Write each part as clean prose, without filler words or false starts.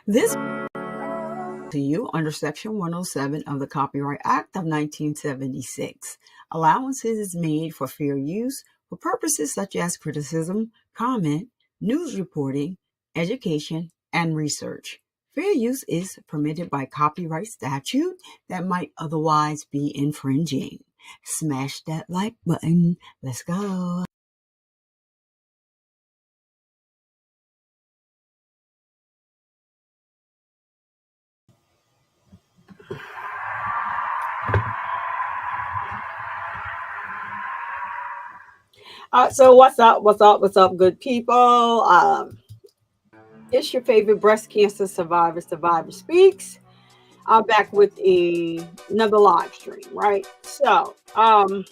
This to you under Section 107 of the Copyright Act of 1976. Allowances is made for fair use for purposes such as criticism, comment, news reporting, education, and research. Fair use is permitted by copyright statute that might otherwise be infringing. Smash that like button. Let's go. So what's up? What's up? What's up, good people? It's your favorite breast cancer survivor, Survivor Speaks. I'm back with another live stream, right? So, I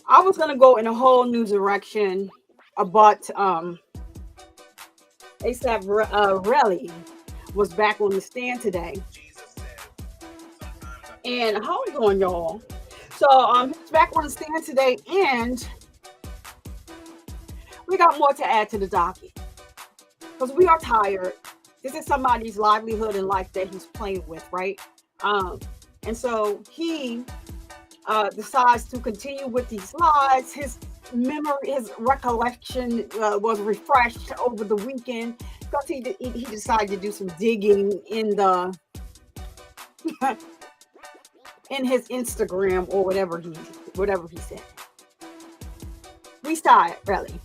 was gonna go in a whole new direction about ASAP Relli was back on the stand today, and hold on, y'all. So, he's back on the stand today, and we got more to add to the docket because we are tired. This is somebody's livelihood and life that he's playing with, right? And so he decides to continue with these lies. His memory, his recollection was refreshed over the weekend because he decided to do some digging in the in his Instagram or whatever he said. We's tired, really.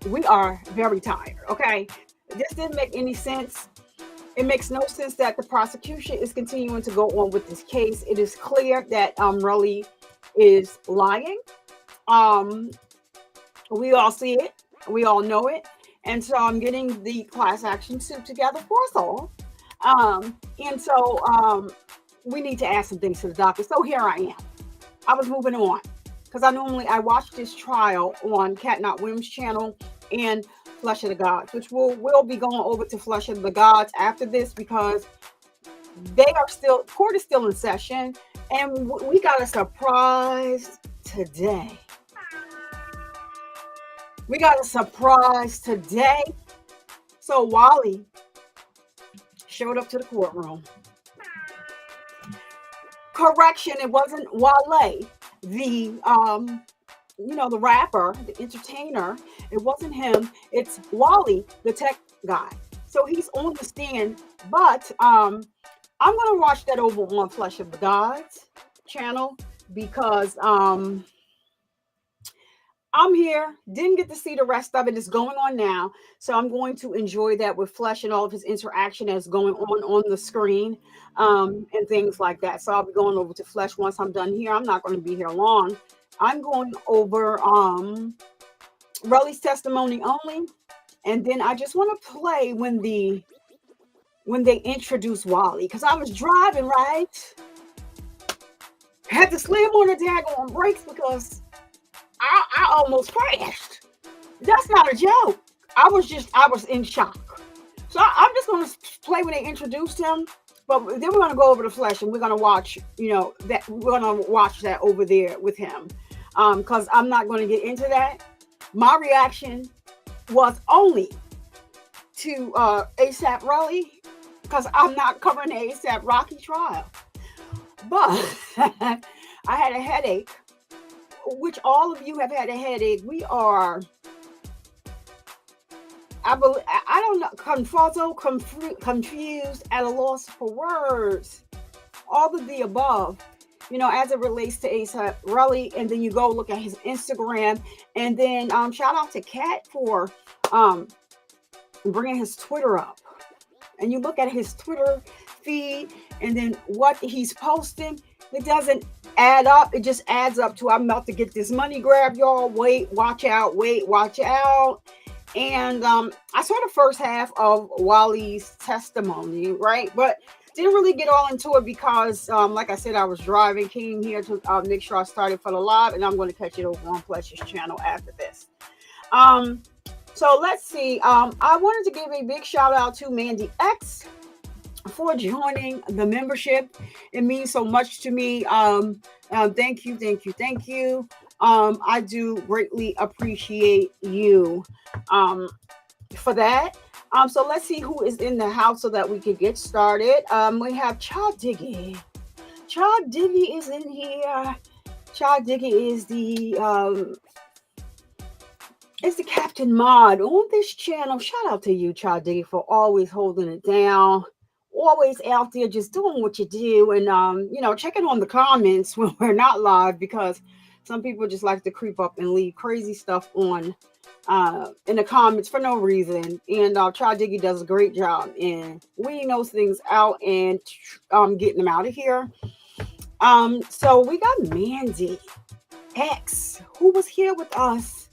We are very tired. Okay, this didn't make any sense. It makes no sense that the prosecution is continuing to go on with this case. It is clear that Relli is lying. We all see it. We all know it. And so I'm getting the class action suit together for us all. And so we need to add some things to the docket. So here I am. I was moving on because I watch this trial on Cat Not Williams' channel and Flesh of the Gods, which we'll be going over to Flesh of the Gods after this because court is still in session, and we got a surprise today. So Wally showed up to the courtroom. Correction, it wasn't Wale, the the rapper, the entertainer. It wasn't him. It's Wally, the tech guy. So he's on the stand, but I'm gonna watch that over on Flesh of the Gods channel because I'm here. Didn't get to see the rest of it. It's going on now, so I'm going to enjoy that with Flesh and all of his interaction that's going on the screen, and things like that. So I'll be going over to Flesh once I'm done here. I'm not going to be here long. I'm going over Relli's testimony only, and then I just want to play when they introduce Wally, because I was driving, right? Had to slam on the daggone brakes because I almost crashed. That's not a joke. I was in shock. So I'm just going to play when they introduced him, but then we're going to go over to Flesh and we're going to watch, that we're going to watch that over there with him. Because I'm not going to get into that. My reaction was only to ASAP Relli because I'm not covering the ASAP Rocky trial. But I had a headache, which all of you have had a headache. We are I don't know, confused, at a loss for words. All of the above, as it relates to ASAP Relli, and then you go look at his Instagram, and then shout out to Kat for um, bringing his Twitter up, and you look at his Twitter feed, and then what he's posting, it doesn't add up. It just adds up to, I'm about to get this money grab, y'all. Wait, watch out. Wait, watch out. And I saw the first half of Wally's testimony, right? But didn't really get all into it because, like I said, I was driving, came here to make sure I started for the live, and I'm going to catch it over on Pleasure's channel after this. So let's see. I wanted to give a big shout out to Mandy X for joining the membership. It means so much to me. Thank you, thank you, thank you. I do greatly appreciate you for that. So let's see who is in the house so that we can get started. We have Child Diggy. Child Diggy is in here. Child Diggy is the Captain Mod on this channel. Shout out to you, Child Diggy, for always holding it down. Always out there just doing what you do, and checking on the comments when we're not live, because some people just like to creep up and leave crazy stuff on in the comments for no reason. And Child Diggy does a great job in weeding those things out and getting them out of here. So we got Mandy X, who was here with us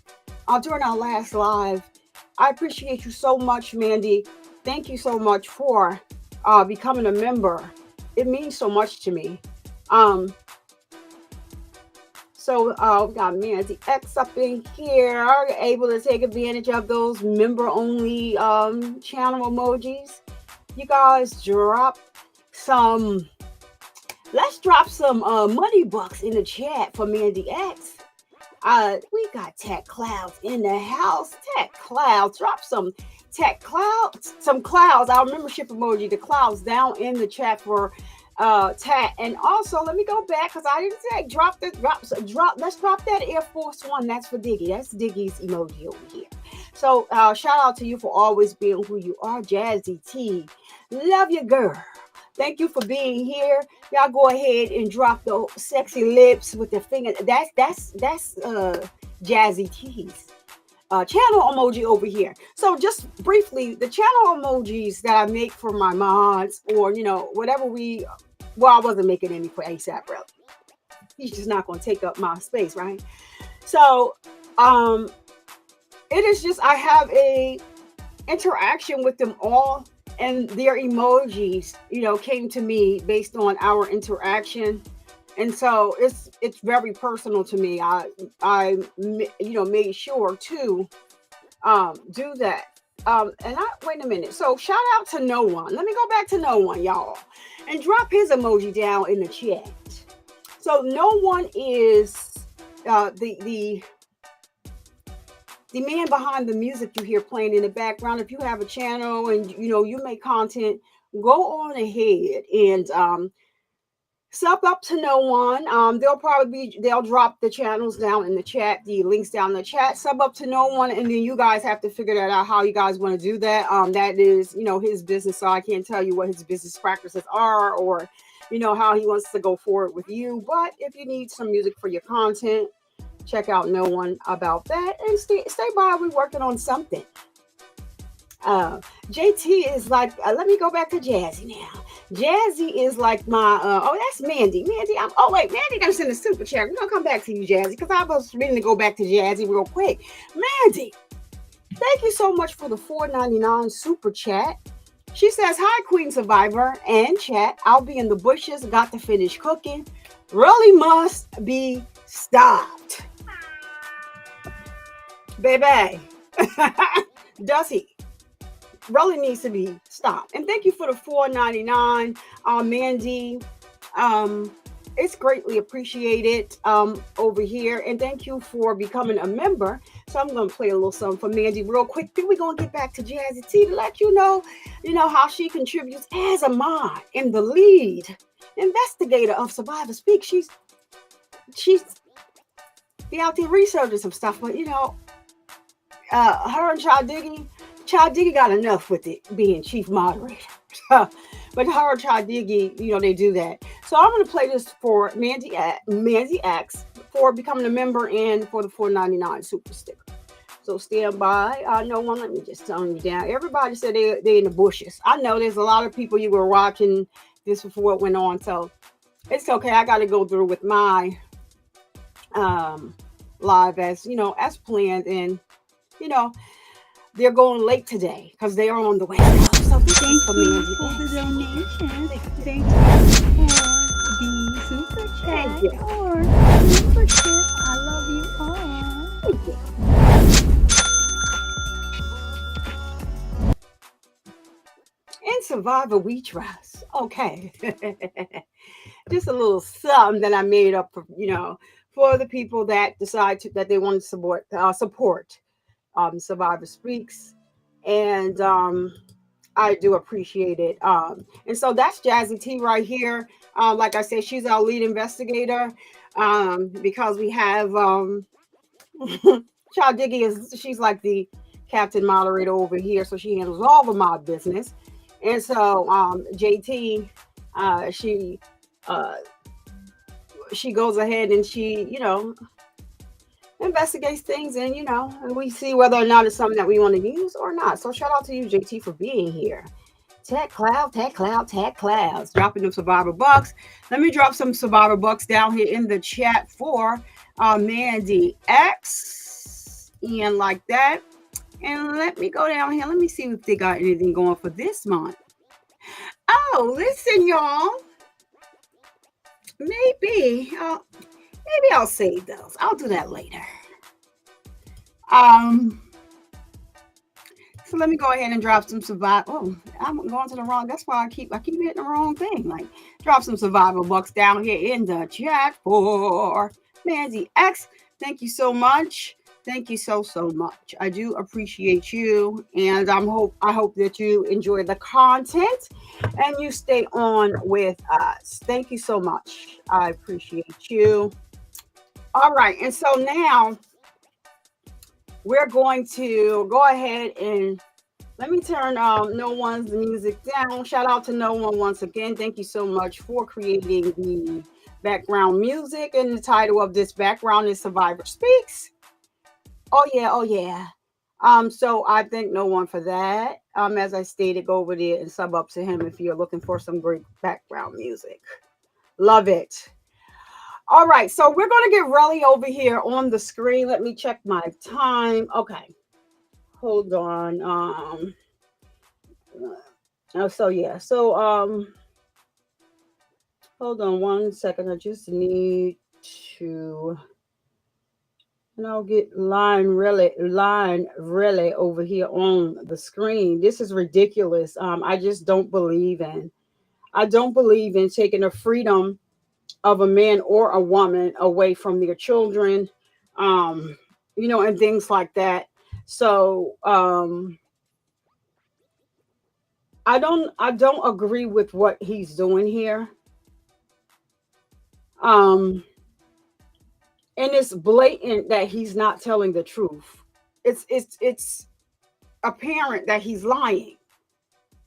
during our last live. I appreciate you so much, Mandy. Thank you so much for becoming a member. It means so much to me. So we got Mandy X up in here. Are you able to take advantage of those member-only channel emojis? You guys let's drop some money bucks in the chat for Mandy X. We got Tech Clouds in the house. Tech Clouds, drop some Tech Clouds, some clouds, our membership emoji, the clouds down in the chat for Tech. And also, let me go back because I didn't say drop. Let's drop that Air Force One. That's for Diggy. That's Diggy's emoji over here. So shout out to you for always being who you are, Jazzy T. Love you, girl. Thank you for being here. Y'all go ahead and drop the sexy lips with the finger. That's Jazzy T's channel emoji over here. So just briefly, the channel emojis that I make for my mods, or whatever I wasn't making any for ASAP Relli. He's just not going to take up my space, right? So it is just, I have a interaction with them all, and their emojis, came to me based on our interaction. And so it's very personal to me. I made sure to do that. Wait a minute. So shout out to No One. Let me go back to No One, y'all, and drop his emoji down in the chat. So No One is the man behind the music you hear playing in the background. If you have a channel and you make content, go on ahead and sub up to No One. They'll drop the channels down in the chat, the links down in the chat. Sub up to No One, and then you guys have to figure that out how you guys want to do that. That is his business, so I can't tell you what his business practices are, or how he wants to go forward with you. But if you need some music for your content, check out No One about that, and stay by. We're working on something. JT is like, let me go back to Jazzy now. Jazzy is like my, that's Mandy. Mandy, Mandy done send a super chat. We're going to come back to you, Jazzy, because I was ready to go back to Jazzy real quick. Mandy, thank you so much for the $4.99 super chat. She says, hi, Queen Survivor and chat. I'll be in the bushes. Got to finish cooking. Really must be stopped. Baby. Does he? Really needs to be stopped. And thank you for the $4.99, Mandy. It's greatly appreciated over here. And thank you for becoming a member. So I'm going to play a little something for Mandy real quick. Then we're going to get back to Jazzy T to let you know how she contributes as a mod and the lead investigator of Survivor Speak. She's be out there researching some stuff, but her and Child Diggy Child Diggy got enough with it being chief moderator. But her Child Diggy, they do that. So I'm going to play this for Mandy X for becoming a member and for the 4.99 super sticker. So stand by. No one, let me just tone you down. Everybody said they're in the bushes. I know there's a lot of people you were watching this before it went on. So it's okay. I got to go through with my live as planned. And, you know, they're going late today because they are on the West Coast. So this is for me. For the donation. Thank you for the super chat or membership. I love you all. In Survivor We Trust. Okay. Just a little something that I made up for the people that decide that they want to support Survivor Speaks. And I do appreciate it. And so that's Jazzy T right here. Like I said, she's our lead investigator because we have Child Diggy she's like the captain moderator over here, so she handles all the mob business. And so JT, uh, she goes ahead and she, investigates things, and and we see whether or not it's something that we want to use or not. So shout out to you, JT, for being here. Tech Clouds, dropping them Survivor Bucks. Let me drop some Survivor Bucks down here in the chat for Mandy X, and like that. And let me go down here. Let me see if they got anything going for this month. Oh, listen, y'all. Maybe I'll save those. I'll do that later. So let me go ahead and drop some survival. Oh, I'm going to the wrong. That's why I keep hitting the wrong thing. Like, drop some survival bucks down here in the chat for Mandy X. Thank you so much. Thank you so much. I do appreciate you, and I hope that you enjoy the content and you stay on with us. Thank you so much. I appreciate you. All right, and so now we're going to go ahead and let me turn No One's music down. Shout out to No One once again. Thank you so much for creating the background music, and the title of this background is Survivor Speaks. Oh yeah. So I thank No One for that. As I stated, go over there and sub up to him if you're looking for some great background music. Love it. All right, so we're going to get Relli over here on the screen. Let me check my time. Okay, hold on. Hold on 1 second. I just need to, and I'll get line Relli over here on the screen. This is ridiculous. I just don't believe in. I don't believe in taking the freedom of a man or a woman away from their children, and things like that. So I don't agree with what he's doing here. And it's blatant that he's not telling the truth. It's apparent that he's lying.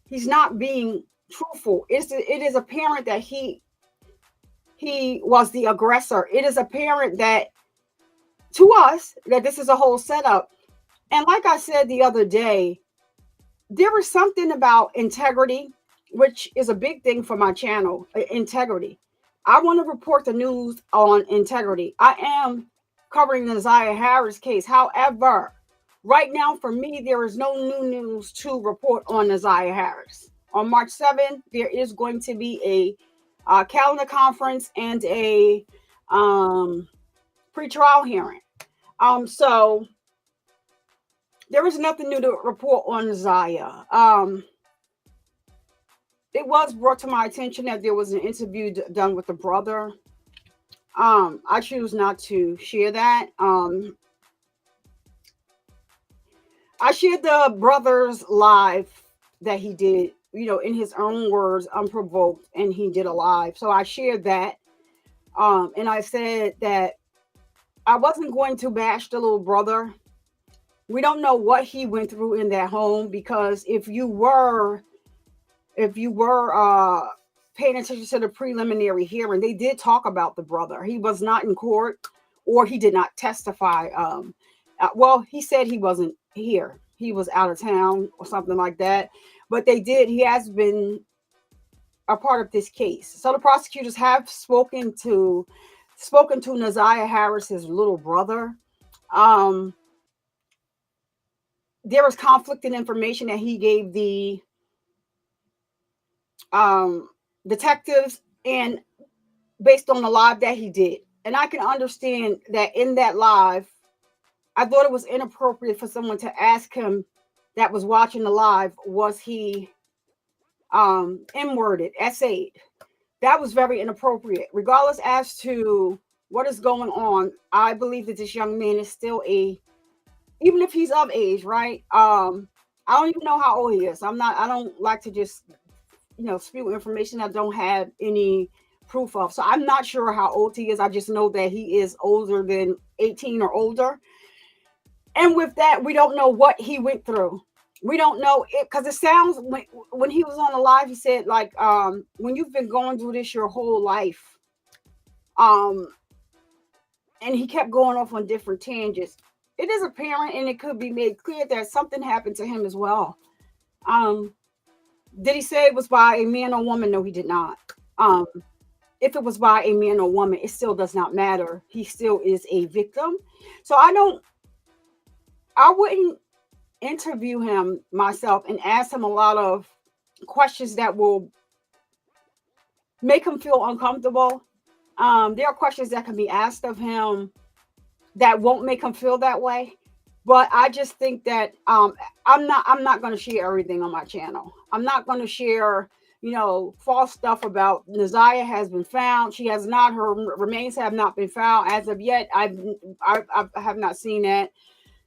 He's not being truthful. It is apparent that he was the aggressor. It is apparent that to us that this is a whole setup. And like I said the other day, there is something about integrity, which is a big thing for my channel. Integrity. I want to report the news on integrity. I am covering the Zaya Harris case. However, right now for me, there is no new news to report on Zaya Harris. On March 7th, there is going to be a calendar conference and a pre-trial hearing. So there is nothing new to report on Zaya. It was brought to my attention that there was an interview done with the brother. I choose not to share that. I shared the brother's live that he did, in his own words, unprovoked, and he did a live. So I shared that. And I said that I wasn't going to bash the little brother We don't know what he went through in that home, because if you were paying attention to the preliminary hearing, they did talk about the brother. He was not in court, or he did not testify. Well, he said he wasn't here. He was out of town or something like that. But they did. He has been a part of this case. So the prosecutors have spoken to Naziah Harris's little brother. Um, there was conflicting information that he gave the um, detectives, and based on the live that he did. And I can understand that in that live, I thought it was inappropriate for someone to ask him that was watching the live, was he N-worded, essayed? That was very inappropriate. Regardless as to what is going on, I believe that this young man is still even if he's of age, right? I don't even know how old he is. I don't like to just, spew information I don't have any proof of. So I'm not sure how old he is. I just know that he is older than 18 or older. And with that, we don't know what he went through. We don't know it, because it sounds, when he was on the live, he said, like, when you've been going through this your whole life, um, and he kept going off on different tangents. It is apparent, and it could be made clear that something happened to him as well. Um, did he say it was by a man or woman? No, he did not. Um, if it was by a man or woman, it still does not matter. He still is a victim. So I wouldn't interview him myself and ask him a lot of questions that will make him feel uncomfortable. There are questions that can be asked of him that won't make him feel that way. But I just think that I'm not going to share everything on my channel. I'm not going to share false stuff about Naziah has been found. She has not. Her remains have not been found as of yet. I have not seen that.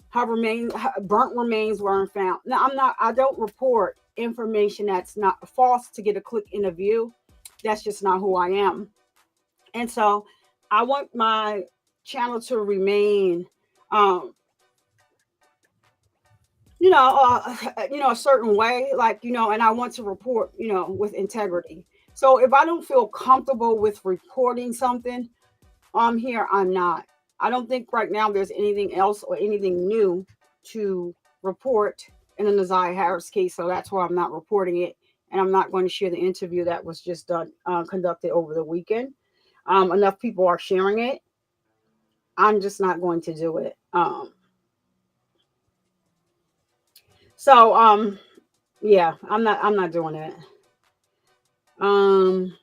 Her burnt remains weren't found. Now I don't report information that's not false to get a click in a view. That's just not who I am. And so I want my channel to remain, um, a certain way, like, and I want to report, with integrity. So if I don't feel comfortable with reporting something here, I'm not. I don't think right now there's anything else or anything new to report in the Naziah Harris case. So that's why I'm not reporting it. And I'm not going to share the interview that was just conducted over the weekend. Enough people are sharing it. I'm just not going to do it. Yeah, I'm not doing it. Um,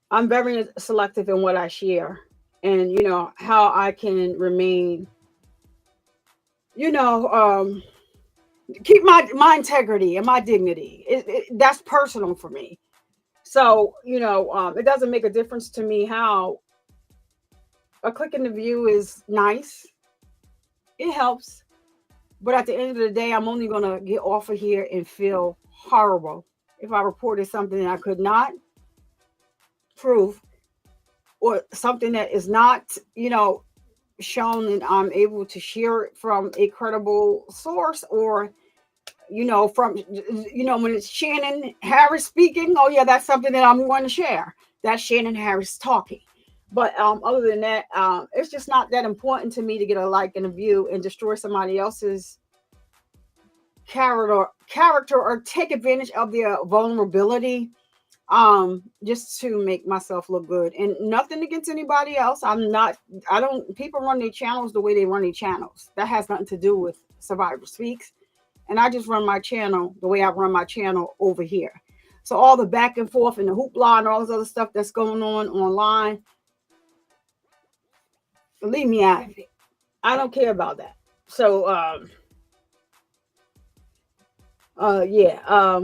I'm very selective in what I share, and how I can remain, you know, um, keep my integrity and my dignity. That's personal for me. So it doesn't make a difference to me how a click in the view is nice. It helps. But at the end of the day, I'm only going to get off of here and feel horrible if I reported something that I could not prove, or something that is not, shown, and I'm able to share it from a credible source, or, from, when it's Shannon Harris speaking. Oh, yeah, that's something that I'm going to share. That's Shannon Harris talking. But other than that, it's just not that important to me to get a like and a view and destroy somebody else's character or take advantage of their vulnerability, just to make myself look good. And nothing against anybody else. I don't People run their channels the way they run their channels. That has nothing to do with Survivor Speaks. And I just run my channel the way I run my channel over here. So all the back and forth and the hoopla and all this other stuff that's going on online, leave me out of it. I don't care about that. So yeah.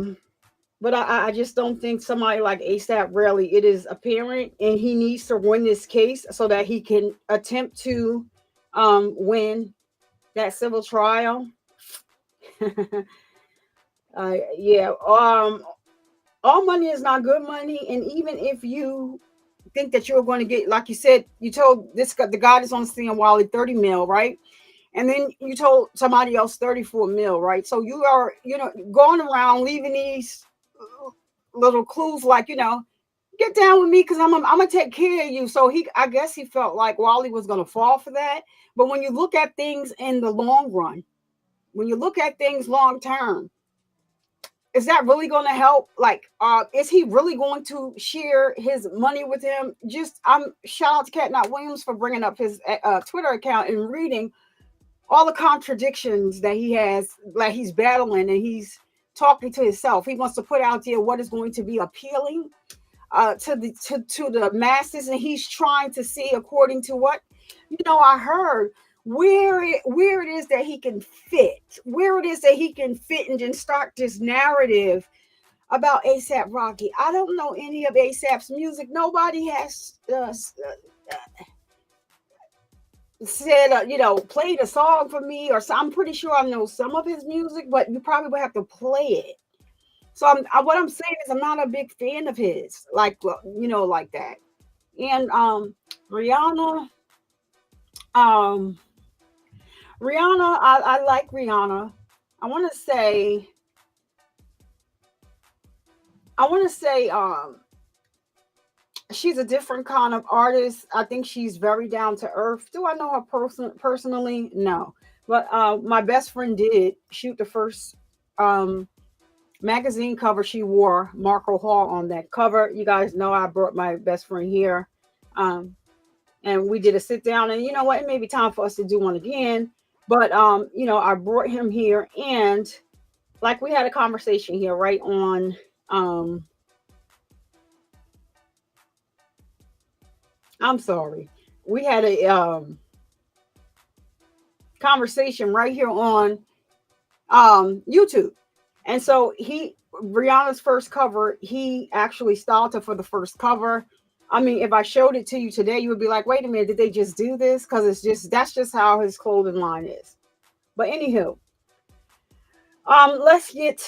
But I just don't think somebody like ASAP Relli, it is apparent, and he needs to win this case so that he can attempt to win that civil trial. Yeah. All money is not good money, and even if you think that you're going to get, like you said, you told the guy that's on the stand, Wally, 30 mil, right? and then you told somebody else 34 mil, right? So you are, going around leaving these little clues like, get down with me because I'm gonna take care of you. So I guess he felt like Wally was gonna fall for that. But when you look at things in the long run, when you look at things long term, is that really going to help? Like, is he really going to share his money with him? Just, shout out to Cat Not Williams for bringing up his Twitter account and reading all the contradictions that he has, like he's battling and he's talking to himself. He wants to put out there what is going to be appealing to the masses, and he's trying to see according to what I heard where it is that he can fit, and then start this narrative about ASAP Rocky. I don't know any of ASAP's music. Nobody has said, played a song for me, or so. I'm pretty sure I know some of his music, but you probably would have to play it. So what I'm saying is I'm not a big fan of his, like that. And Rihanna, I like Rihanna. I want to say, she's a different kind of artist. I think she's very down to earth. Do I know her personally? No. But my best friend did shoot the first magazine cover. She wore Marco Hall on that cover. You guys know I brought my best friend here. And we did a sit down, and you know what? It may be time for us to do one again. But I brought him here, and like we had a conversation here right on I'm sorry. We had a conversation right here on YouTube. And so Rihanna's first cover, he actually styled her for the first cover. I mean, if I showed it to you today, you would be like, wait a minute, did they just do this? Because that's just how his clothing line is. But anywho, let's get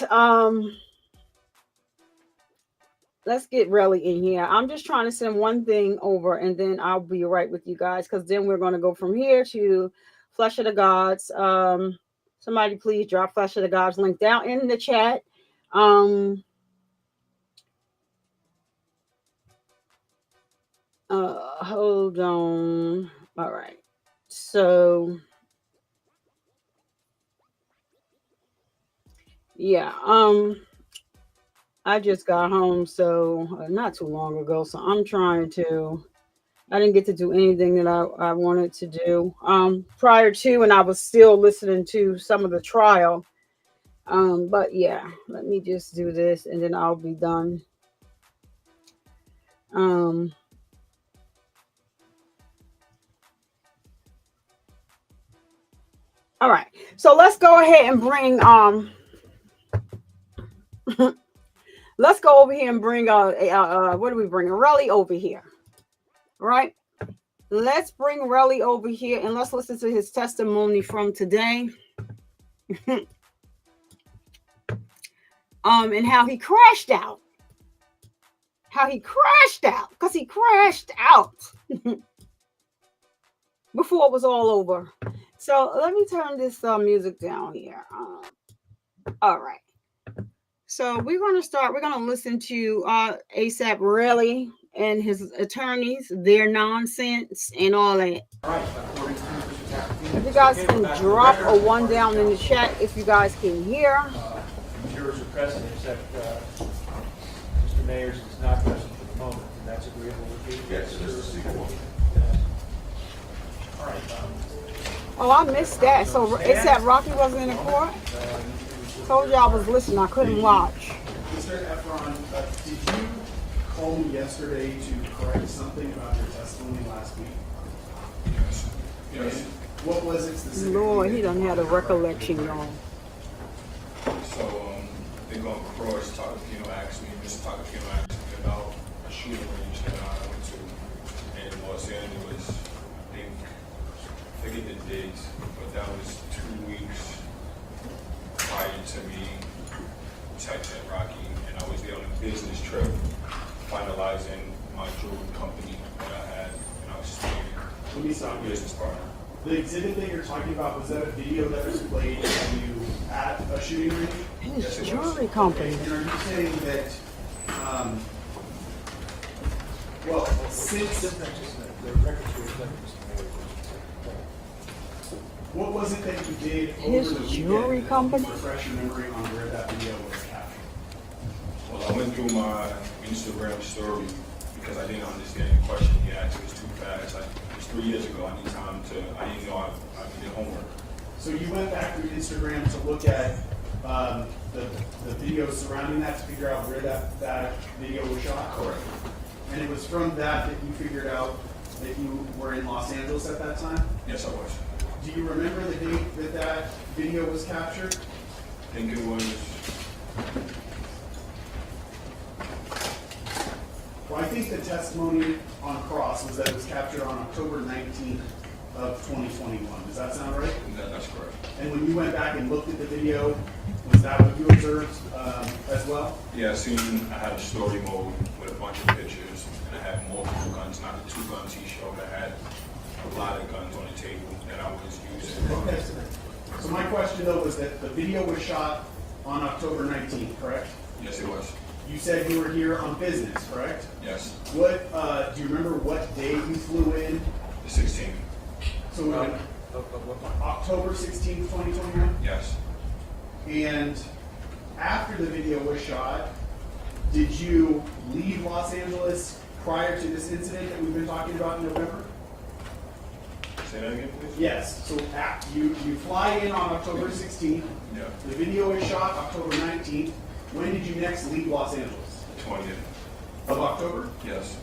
Relli in here. I'm just trying to send one thing over, and then I'll be right with you guys, because then we're going to go from here to Flesh of the Gods. Somebody please drop Flesh of the Gods link down in the chat. Hold on. All right. So yeah, I just got home, so not too long ago. So I didn't get to do anything that I wanted to do prior to, and I was still listening to some of the trial. But yeah, let me just do this, and then I'll be done. All right, so let's go ahead and bring let's go over here and bring what do we bring? Relli over here, right? Let's bring Relli over here, and let's listen to his testimony from today. And how he crashed out. Because he crashed out before it was all over. So let me turn this music down here. All right. So we're going to listen to ASAP Relli and his attorneys, their nonsense and all that. If you guys can drop a one down in the chat if you guys can hear. Jurors are present, except Mr. Mayers is not present for the moment, and that's agreeable with you? Yes, it is. All right. Oh, I missed that. So ASAP Rocky wasn't in the court? Told you I was listening. I couldn't watch. Mr. Efron, did you call me yesterday to correct something about your testimony last week? Yes. What was it specifically? Lord, he done had a recollection, y'all. So, they go across, Takapino asked me, Mr. Takapino asked me about a shooting range that I went to in Los Angeles. I forget the dates, but that was 2 weeks prior to me texting Rocky, and I was there on a business trip, finalizing my jewelry company that I had, and I was staying with a business partner. The exhibit that you're talking about, was that a video that was played of you at a shooting range? His jewelry company. And are you saying that, well, since, what was it that you did His over the jewelry weekend company? to refresh your memory on where that video was captured? Well, I went through my Instagram story because I didn't understand the question he asked. It was too fast. Like, it was 3 years ago. I need time to, I didn't know I needed homework. So you went back through Instagram to look at the videos surrounding that to figure out where that video was shot? Correct. And it was from that you figured out that you were in Los Angeles at that time? Yes, I was. Do you remember the date that video was captured? I think it was, Well, I think the testimony on cross was that it was captured on October 19th of 2021. Does that sound right? that's correct. And when you went back and looked at the video, was that what you observed as well? Yeah, I had a story mode with a bunch of pictures, and I had multiple guns, not the 2 guns he showed. I had a lot of guns on the table that I was using. Okay. So my question though was that the video was shot on October 19th, correct? Yes, it was. You said you were here on business, correct? Yes, What, do you remember what day you flew in? the 16th. So October 16th, 2021? Yes. And after the video was shot, did you leave Los Angeles prior to this incident that we've been talking about in November? Say that again, please? Yes. So you fly in on October 16th. Yeah. The video is shot October 19th. When did you next leave Los Angeles? The 20th. Of October? Yes.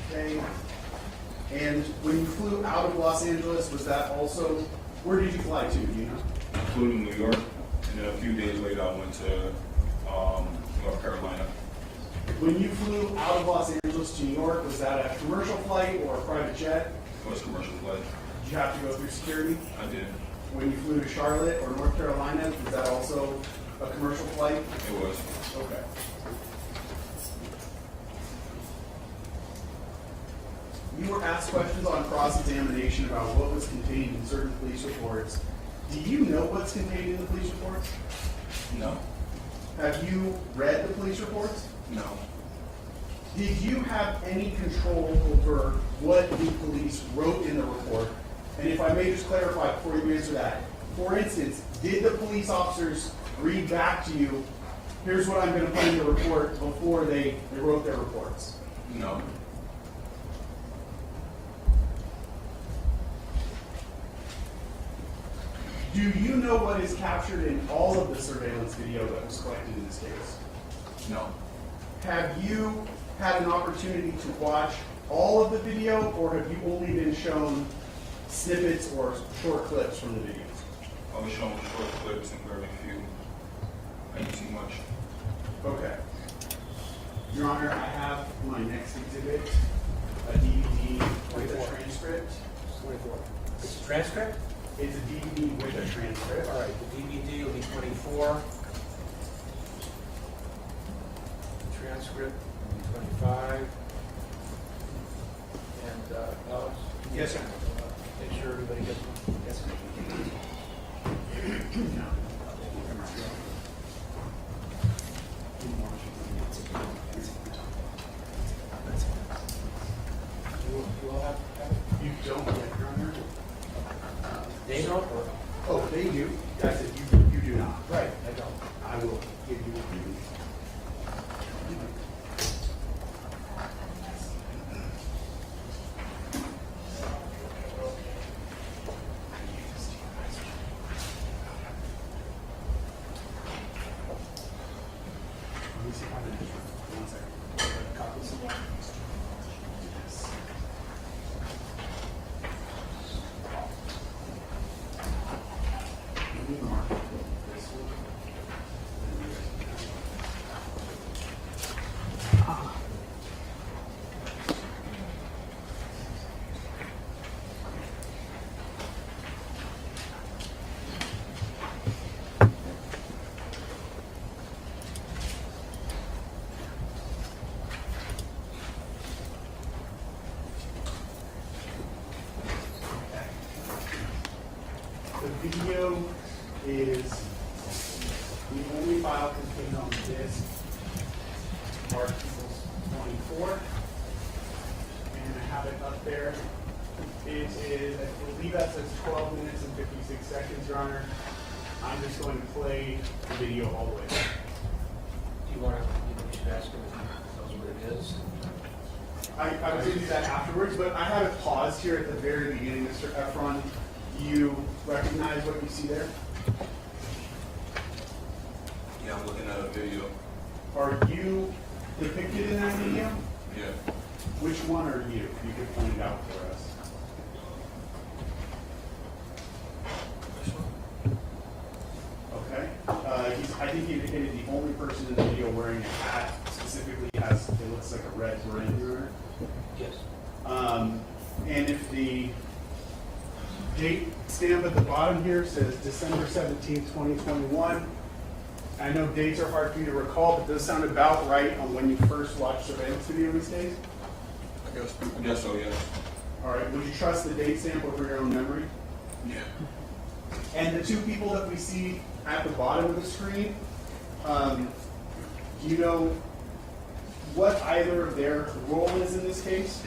Okay. And when you flew out of Los Angeles, was that also, where did you fly to, do you know? I flew to New York, and then a few days later I went to North Carolina. When you flew out of Los Angeles to New York, was that a commercial flight or a private jet? It was a commercial flight. Did you have to go through security? I did. When you flew to Charlotte or North Carolina, was that also a commercial flight? It was. Okay. You were asked questions on cross-examination about what was contained in certain police reports. Do you know what's contained in the police reports? No. Have you read the police reports? No. Did you have any control over what the police wrote in the report? And if I may just clarify before you answer that, for instance, did the police officers read back to you, here's what I'm going to put in the report before they wrote their reports? No. Do you know what is captured in all of the surveillance video that was collected in this case? No. Have you had an opportunity to watch all of the video, or have you only been shown snippets or short clips from the videos? I was shown short clips and very few. I didn't see much. Okay. Your Honor, I have my next exhibit, a DVD with a transcript. 24. It's a transcript? It's a DVD with a transcript. All right, the DVD will be 24. Transcript will be 25. And, Alex? Yes, sir. Make sure everybody gets one. Yes, sir. You all have it? You don't yet, Your Honor? They don't, or? Oh, they do. I said you do not. Right, I don't. I will give you one. Let me see if I can just, 1 second. Copies? Yes. Let me mark this one. is the only file contained on this marked equals 24. And I have it up there. It is, I believe that says 12 minutes and 56 seconds, Your Honor. I'm just going to play the video all the way. Do you want to, you should ask him if he knows what it is. I was going to do that afterwards, but I have it paused here at the very beginning, Mr. Efron. Do you recognize what you see there? Yeah, I'm looking at a video. Are you depicted in that video? Yeah. Which one are you? You could point it out for us. This one? Okay. I think you indicated the only person in the video wearing a hat specifically has, it looks like a red beret. Yes. And if the date stamp at the bottom here says December 17th, 2021, I know dates are hard for you to recall, but does sound about right on when you first watched surveillance video these days? I guess so, yes. All right, would you trust the date stamp over your own memory? Yeah. And the two people that we see at the bottom of the screen, do you know what either of their role is in this case?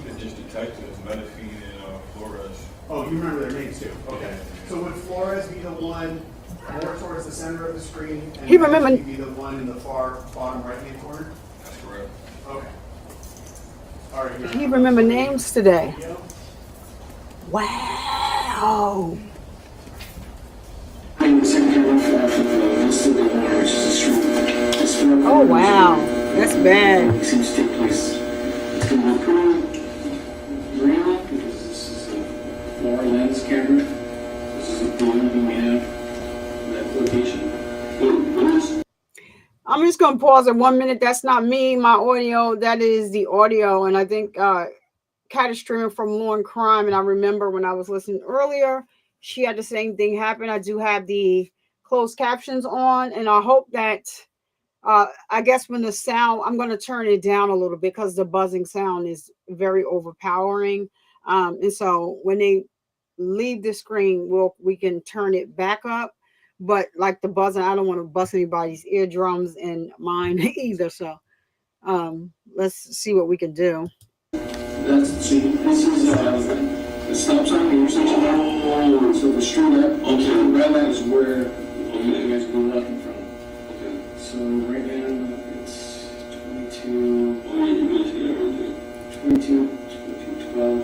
They're just detectives, Medifine and Flores. Oh, you remember their names too? Okay. So would Flores be the one more towards the center of the screen, and He remember- be the one in the far bottom right-hand corner? That's correct. Okay. All right. He remember names today. Video. Wow. Oh wow, that's bad. Seems to take place. It's going to be pretty real because this is a far lens camera. This is the only thing we have in that location. What is? I'm just gonna pause at 1 minute. That's not me, my audio. That is the audio, and I think Kat is streaming from Law and Crime. And I remember when I was listening earlier, she had the same thing happen. I do have the closed captions on, and I hope that. I guess when the sound, I'm going to turn it down a little bit because the buzzing sound is very overpowering. And so when they leave the screen, we can turn it back up. But like the buzzing, I don't want to bust anybody's eardrums and mine either. So let's see what we can do. That's see. This is the stop sign. The intersection. Oh, so the street up. Okay, the red light is where you guys were walking from. Okay. So right now it's 22. Oh, yeah, you guys get everything. 22, 12.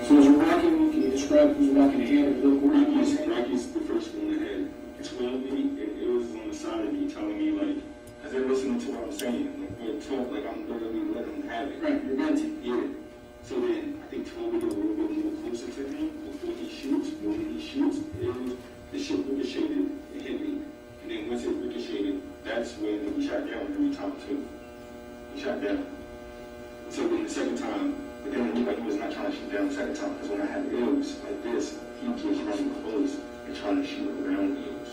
So as you're walking, can you describe who's walking ahead of the Rocky's the first one ahead. Explained to me, it was on the side of me telling me, like, as they're listening to what I'm saying, like I'm literally letting them have it. Right, you're venting. Yeah. So then, I think Toby got a little bit more closer to me before he shoots. When he shoots, the shit ricocheted, it hit me. And then once it ricocheted, that's when we shot down every time too. We shot down. So then the second time, but then it looked like he was not trying to shoot down the second time, because when I had ills like this, he was just running close and trying to shoot around ills.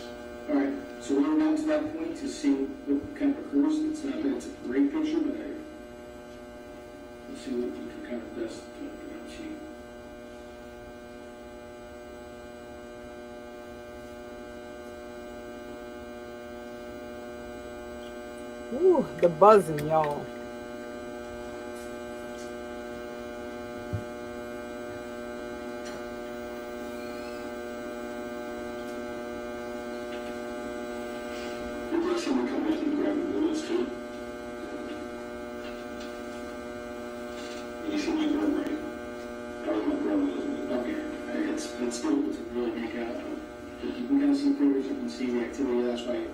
Alright, so we're down to that point to see what kind of occurs. It's not that it's a great picture, but let's see what we can kind of best achieve. Ooh, the buzzing, y'all. Someone come back and grab the bullets too. And you see my brother, right? That was my brother, wasn't it? Okay, it's difficult to really make out. But you can kind of see fingers, you can see the activity. That's why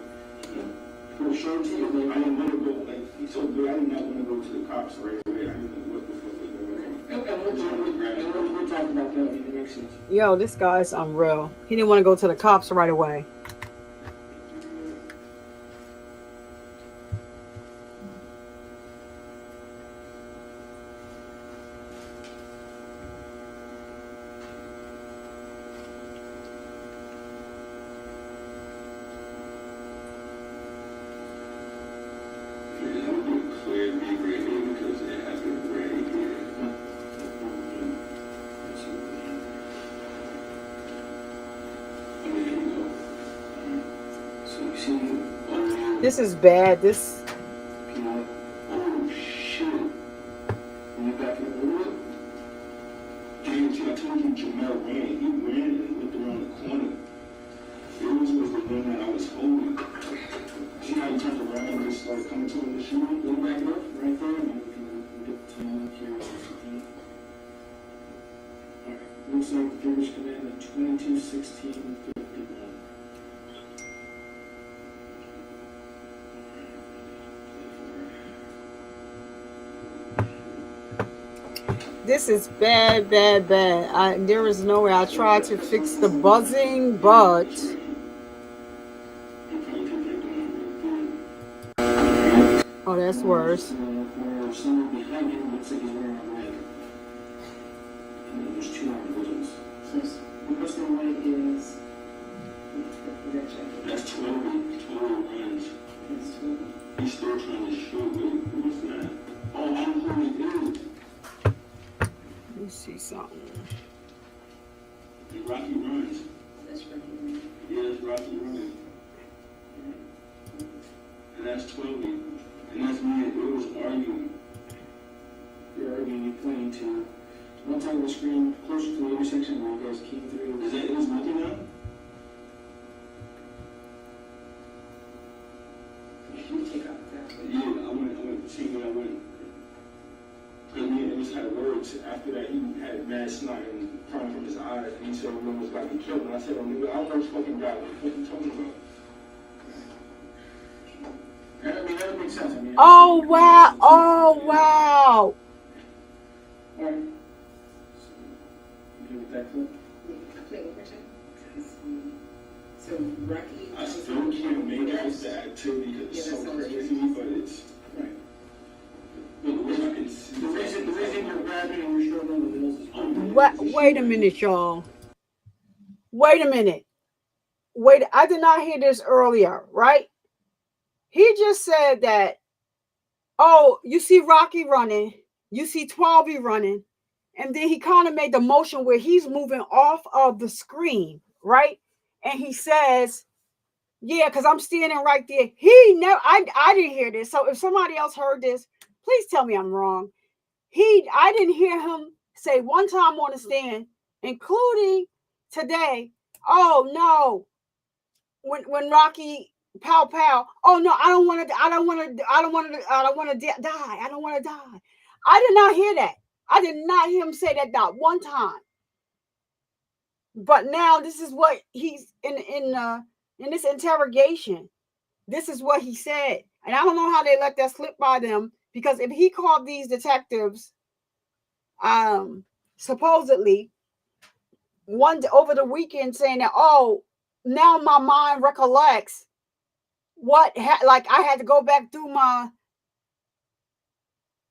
for sure to you, I didn't want to go, like, he told me I did not want to go to the cops right away. I didn't know what the fuck was going on. we'll talk about that in the next sense. Yo, this guy's unreal. He didn't want to go to the cops right away. Clear me right here because it has been right here. This is bad. This. Peanut. Oh shit. And you back in the wood? James, I told you Jamel ran. He ran and looked around the corner. Yours was the one that I was holding. See how he turned around and just started coming to him the shoe? Go back up, right there. And you can get the time here. Alright, looks like the figures come in at 22:16:51. This is bad, bad, bad. There is no way. I tried to fix the buzzing, but oh, that's worse. Someone behind him looks like he's wearing a red. And then there's two individuals. So the person in white is the jacket. That's 12 runs. That's 12. He's still trying to shoot me. Who's that? Oh, I don't know who it is. Let me see something. And Rocky runs. That's right. Yeah, that's Rocky running. And that's 12. And that's me. It was arguing. You're arguing, you're playing to one side of the screen closer to the intersection where you guys came through. Is that it was nothing now? You take out that. Yeah, I went to see when I went. And me and Amos had words. After that, he had mad snot and crying from his eyes. And he said, "Remember, was about to kill him." And I said, "Oh, nigga, I don't know this fucking guy. What the fuck are you talking about?" And, I mean, that makes sense. I mean, Oh wow! Oh wow! all right. So, you with that clip? Play over time. So Rocky. I still can't make out the activity because it's so crazy, but it's right. But the way I can see, the reason you're grabbing and you're showing the bills is Wait a minute, y'all. Wait a minute. Wait, I did not hear this earlier, right? He just said that, oh, you see Rocky running, you see 12 running, and then he kind of made the motion where he's moving off of the screen, right? And he says, yeah, because I'm standing right there. I didn't hear this. So if somebody else heard this, please tell me I'm wrong. I didn't hear him say one time on the stand, including today, oh no, when Rocky pow pow, oh no, I don't want to die. I don't want to die. I did not hear that. I did not hear him say that not one time. But now this is what he's in this interrogation. This is what he said. And I don't know how they let that slip by them, because if he called these detectives supposedly over the weekend saying that, oh, now my mind recollects like I had to go back through my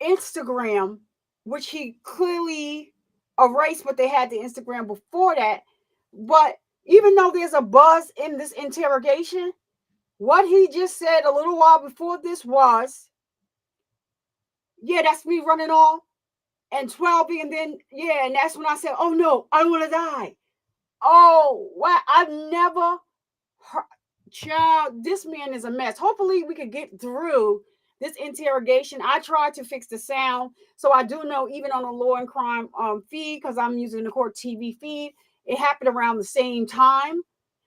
Instagram, which he clearly erased, but they had the Instagram before that. But even though there's a buzz in this interrogation, what he just said a little while before this was, yeah, that's me running off, and 12, and then, yeah, and that's when I said, oh no, I don't want to die. Oh, wow, I've never heard, child, this man is a mess. Hopefully we could get through this interrogation. I tried to fix the sound, so I do know even on the Law and Crime feed, because I'm using the court TV feed, it happened around the same time,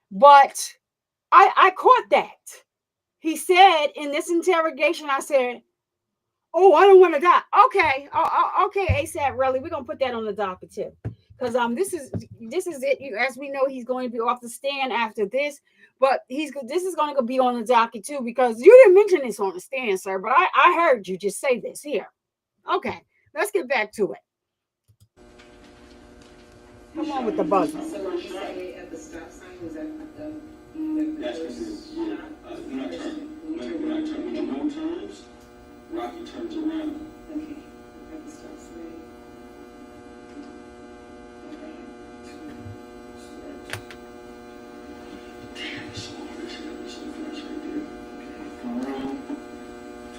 but I caught that. He said in this interrogation, I said, oh, I don't want to die. Okay, okay, ASAP Relli, we're gonna put that on the docket too, because this is it. As we know, he's going to be off the stand after this, but this is going to be on the docket too, because you didn't mention this on the stand, sir. But I heard you just say this here. Okay, let's get back to it. Come on with the buzzer. So when you say at the stop sign, was that at the That's because when I turn, when Jamal turns, Rocky turns around. Okay, at the stop sign. Damn, it's so hard to see that. It's so flash right there. Okay, from around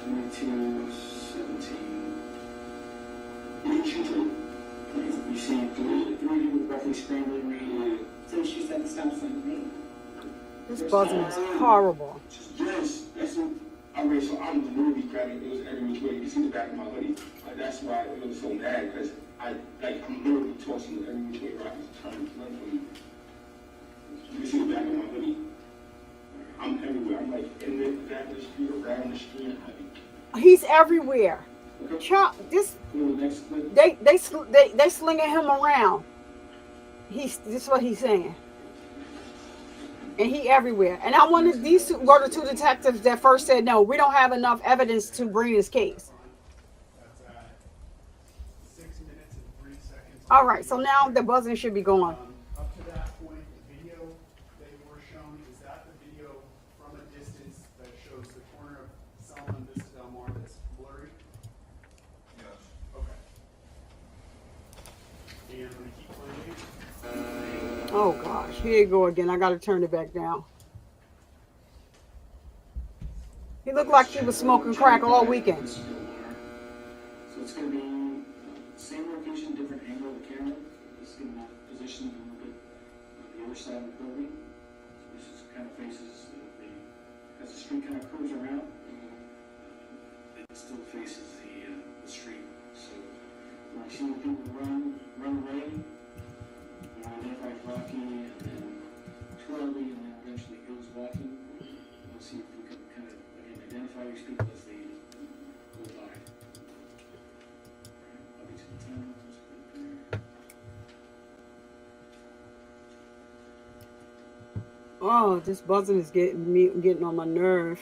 22:17. You should take. You see three people roughly scrambling around. So she's at the stop sign, right? This buzzing is horrible. Yes, that's what. Alright, so I'm literally grabbing. It was every which way. You can see the back of my hoodie. That's why it was so mad because I'm literally tossing it every which way. Right, trying to run from you. You can see the back of my hoodie. I'm everywhere. I'm like in the back of the street, around the street. He's everywhere. Chop this. They slinging him around. This is what he's saying. And he everywhere. And I wanted these two were the two detectives that first said, no, we don't have enough evidence to bring this case. That's at 6 minutes and 3 seconds. All right, so now the buzzing should be going. Up to that point, the video that you were shown, is that the video from a distance that shows the corner of Selma and Vista Del Mar that's blurry? Yes. Okay. And I'm going to keep playing. Oh gosh, here you go again. I gotta turn it back down. He looked like he was smoking crack all weekend. So it's going to be same location, different angle of the camera. It's going to be positioned a little bit on the other side of the building. So this is kind of faces as the street kind of curves around, it still faces the street. So when you see the people run away, you identify Rocky and then Charlie, and then eventually goes walking. We'll see if we can kind of again identify these people as they go by. I'll be to the time. Oh, this buzzing is getting on my nerve.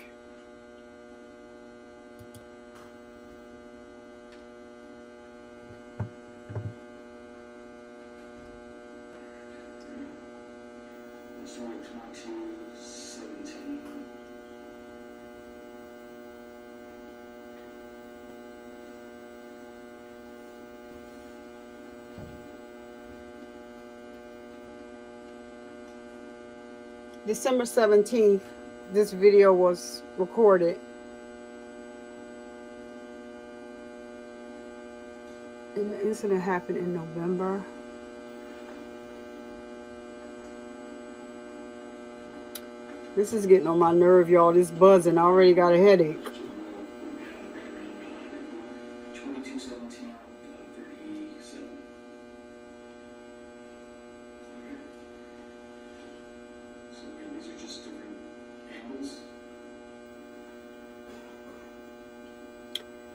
December 17th, this video was recorded. And the incident happened in November. This is getting on my nerve, y'all. This buzzing. I already got a headache. 2217, 37. So again, these are just different angles.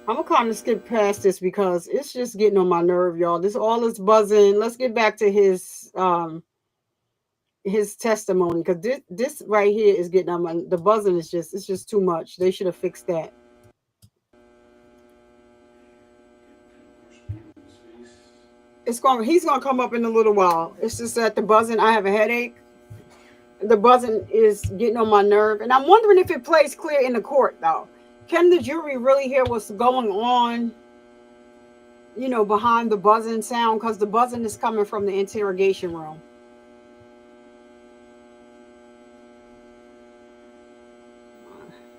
I'm gonna kind of skip past this because it's just getting on my nerve, y'all. All this buzzing. Let's get back to his testimony, because this right here is getting on my. The buzzing is just too much. They should have fixed that. He's gonna come up in a little while. It's just that the buzzing. I have a headache. The buzzing is getting on my nerve, and I'm wondering if it plays clear in the court though. Can the jury really hear what's going on, behind the buzzing sound? Because the buzzing is coming from the interrogation room.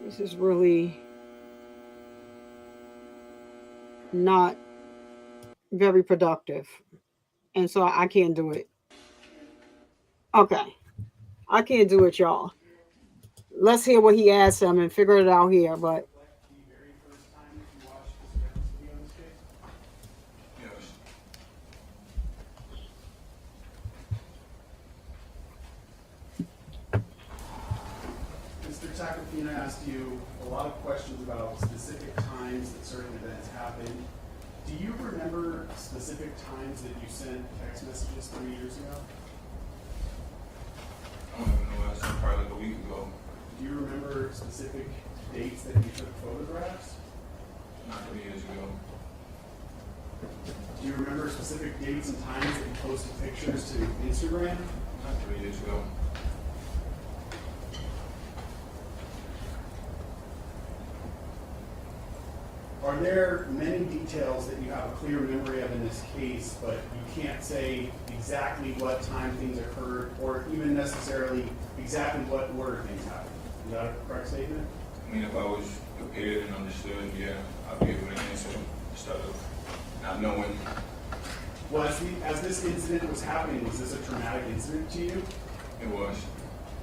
This is really not very productive. And so I can't do it. Okay. I can't do it, y'all. Let's hear what he asked him and figure it out here, but The very first time you watched this video in this case? Yes. Mr. Tacopina asked you a lot of questions about specific times that certain events happened. Do you remember specific times that you sent text messages 3 years ago? I don't even know, that's probably like a week ago. Do you remember specific dates that you took photographs? Not 3 years ago. Do you remember specific dates and times that you posted pictures to Instagram? Not 3 years ago. Are there many details that you have a clear memory of in this case, but you can't say exactly what time things occurred, or even necessarily exactly what order things happened? Is that a correct statement? I mean, if I was prepared and understood, yeah, I'd be able to answer instead of not knowing. Well, as this incident was happening, was this a traumatic incident to you? It was.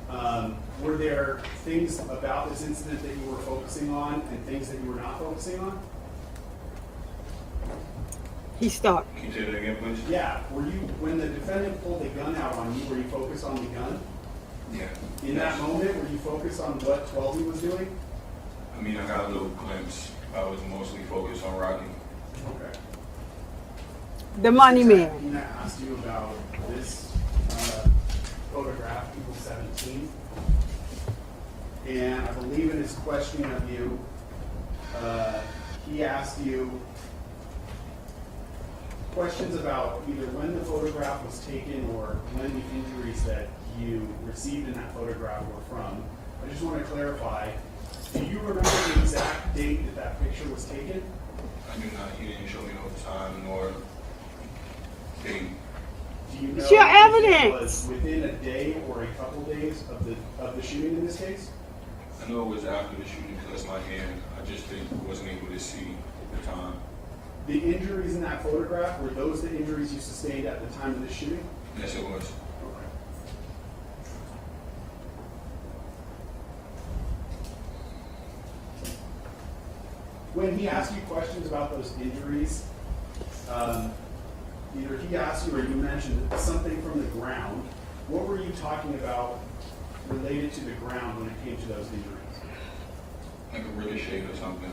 Were there things about this incident that you were focusing on and things that you were not focusing on? He stopped. Can you say that again, please? Yeah. Were you, when the defendant pulled the gun out on you, were you focused on the gun? Yeah. In that moment, were you focused on what 12 was doing? I mean, I got a little glimpse. I was mostly focused on Rocky. Okay. The money man. Tina asked you about this photograph, April 17th. And I believe in his questioning of you, he asked you questions about either when the photograph was taken or when the injuries that you received in that photograph were from. I just want to clarify, do you remember the exact date that that picture was taken? I do not. He didn't show me no time nor date. Do you know It's your if it evidence. was within a day or a couple days of the shooting in this case? I know it was after the shooting because that's my hand. I just wasn't able to see at the time. The injuries in that photograph, were those the injuries you sustained at the time of the shooting? Yes, it was. Okay. When he asked you questions about those injuries, either he asked you or you mentioned something from the ground. What were you talking about related to the ground when it came to those injuries? Like a ricochet or something.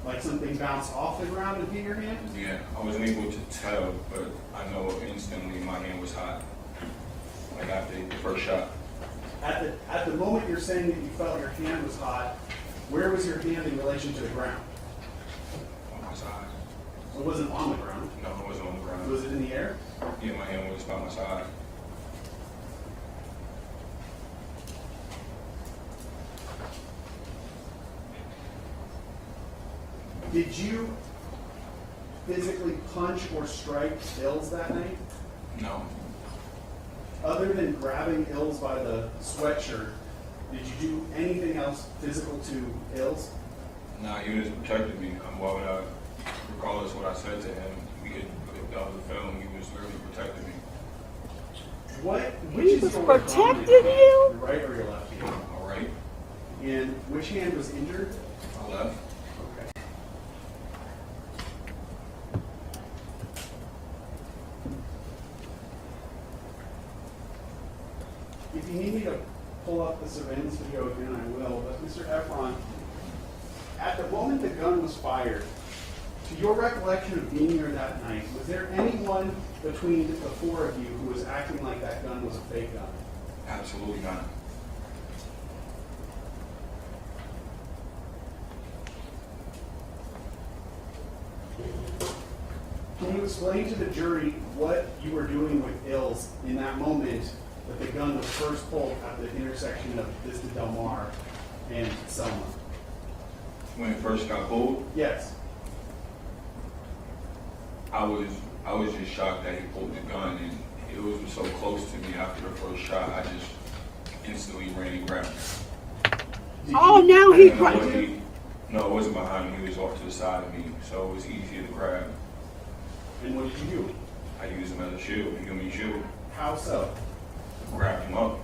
Like something bounced off the ground and hit your hand? Yeah, I wasn't able to tell, but I know instantly my hand was hot. Like after the first shot. At the moment you're saying that you felt your hand was hot, where was your hand in relation to the ground? On my side. So it wasn't on the ground. No, it wasn't on the ground. Was it in the air? Yeah, my hand was by my side. Did you physically punch or strike Ills that night? No. Other than grabbing Ills by the sweatshirt, did you do anything else physical to Ills? Nah, he was protecting me. Why would I, regardless of what I said to him, we could look up the film, he was literally protecting me. Which He is was your protecting dominant hand, you? your right or your left hand? All right. And which hand was injured? I left. Okay. If you need me to pull up the surveillance video again, I will. But Mr. Efron, at the moment the gun was fired, to your recollection of being there that night, was there anyone between the four of you who was acting like that gun was a fake gun? Absolutely not. Can you explain to the jury what you were doing with Ills in that moment that the gun was first pulled at the intersection of Vista Del Mar and Selma? When it first got pulled, Yes. I was just shocked that he pulled the gun, and it was so close to me after the first shot. I just instantly ran and grabbed it. Oh, now he. No, it wasn't behind me. He was off to the side of me, so it was easier to grab. And what did you do? I used him as a shield, a human shield. How so? Grabbed him up,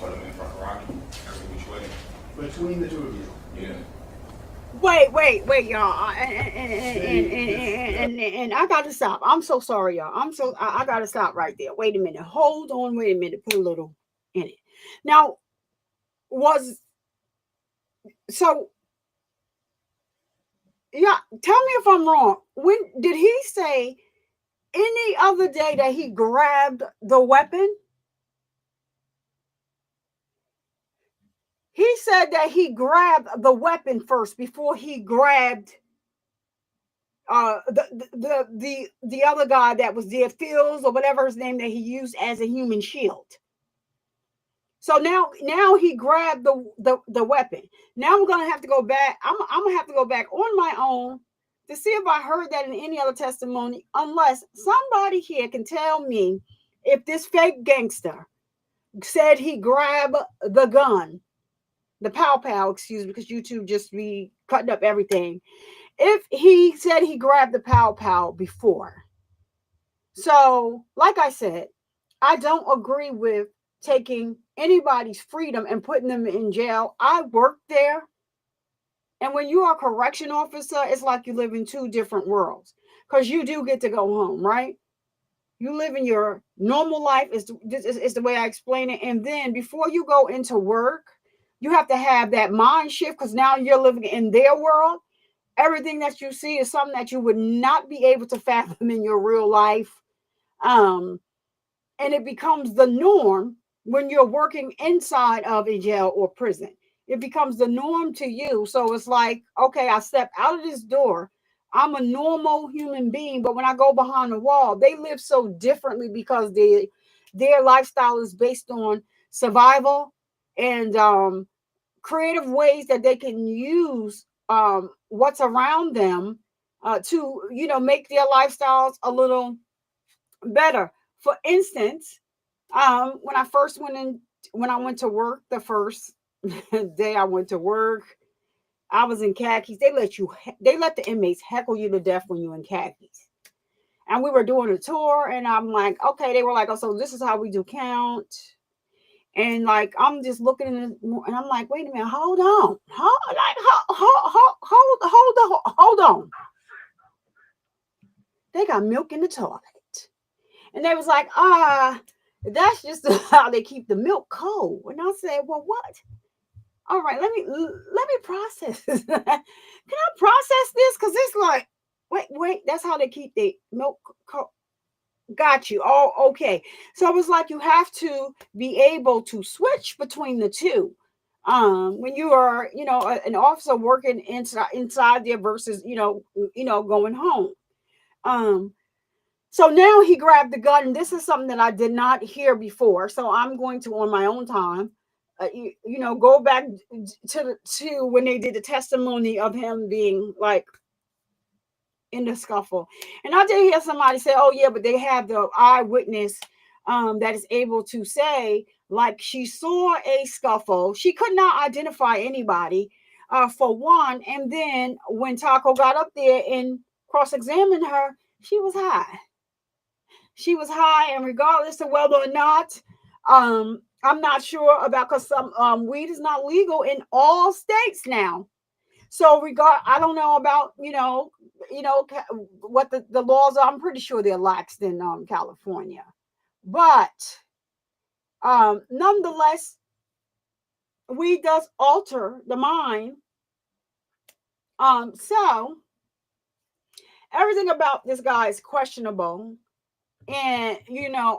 put him in front of Rocky, every which way. Between the two of you. Yeah. Wait, y'all. And I gotta stop. I'm so sorry, y'all. I gotta stop right there. Wait a minute. Hold on, wait a minute. Put a little in it. Now, yeah, tell me if I'm wrong. When did he say any other day that he grabbed the weapon? He said that he grabbed the weapon first before he grabbed the other guy that was there, Fields or whatever his name, that he used as a human shield. So now he grabbed the weapon. Now I'm gonna have to go back. I'm gonna have to go back on my own to see if I heard that in any other testimony, unless somebody here can tell me if this fake gangster said he grabbed the gun, the pow, excuse me, because YouTube just be cutting up everything. If he said he grabbed the pow before. So, like I said, I don't agree with taking anybody's freedom and putting them in jail. I worked there. And when you are a correction officer, it's like you live in two different worlds because you do get to go home, right? You live in your normal life, is the way I explain it. And then before you go into work, you have to have that mind shift because now you're living in their world. Everything that you see is something that you would not be able to fathom in your real life. Um, and it becomes the norm when you're working inside of a jail or prison. It becomes the norm to you. So it's like, okay, I step out of this door. I'm a normal human being, but when I go behind the wall, they live so differently because their lifestyle is based on survival and creative ways that they can use what's around them to, make their lifestyles a little better. For instance, when I first went in, when I went to work, the first day I went to work, I was in khakis. They let the inmates heckle you to death when you're in khakis. And we were doing a tour, and I'm like, okay. They were like, oh, so this is how we do count. And like, I'm just looking and I'm like, wait a minute, hold on, hold on. They got milk in the toilet. And they was like, that's just how they keep the milk cold. And I said, well, what? All right, let me process this. Can I process this? Because it's like, wait, that's how they keep the milk cold. Got you. Oh, okay. So it was like you have to be able to switch between the two. When you are, an officer working inside there versus, going home. So now he grabbed the gun, and this is something that I did not hear before. So I'm going to, on my own time, go back to when they did the testimony of him being like in the scuffle. And I did hear somebody say, "Oh yeah, but they have the eyewitness that is able to say like she saw a scuffle. She could not identify anybody for one, and then when Taco got up there and cross-examined her, she was high." She was high, and regardless of whether or not, I'm not sure about, because some weed is not legal in all states now. So I don't know about what the laws are. I'm pretty sure they're laxed in California, but nonetheless, weed does alter the mind. So everything about this guy is questionable. And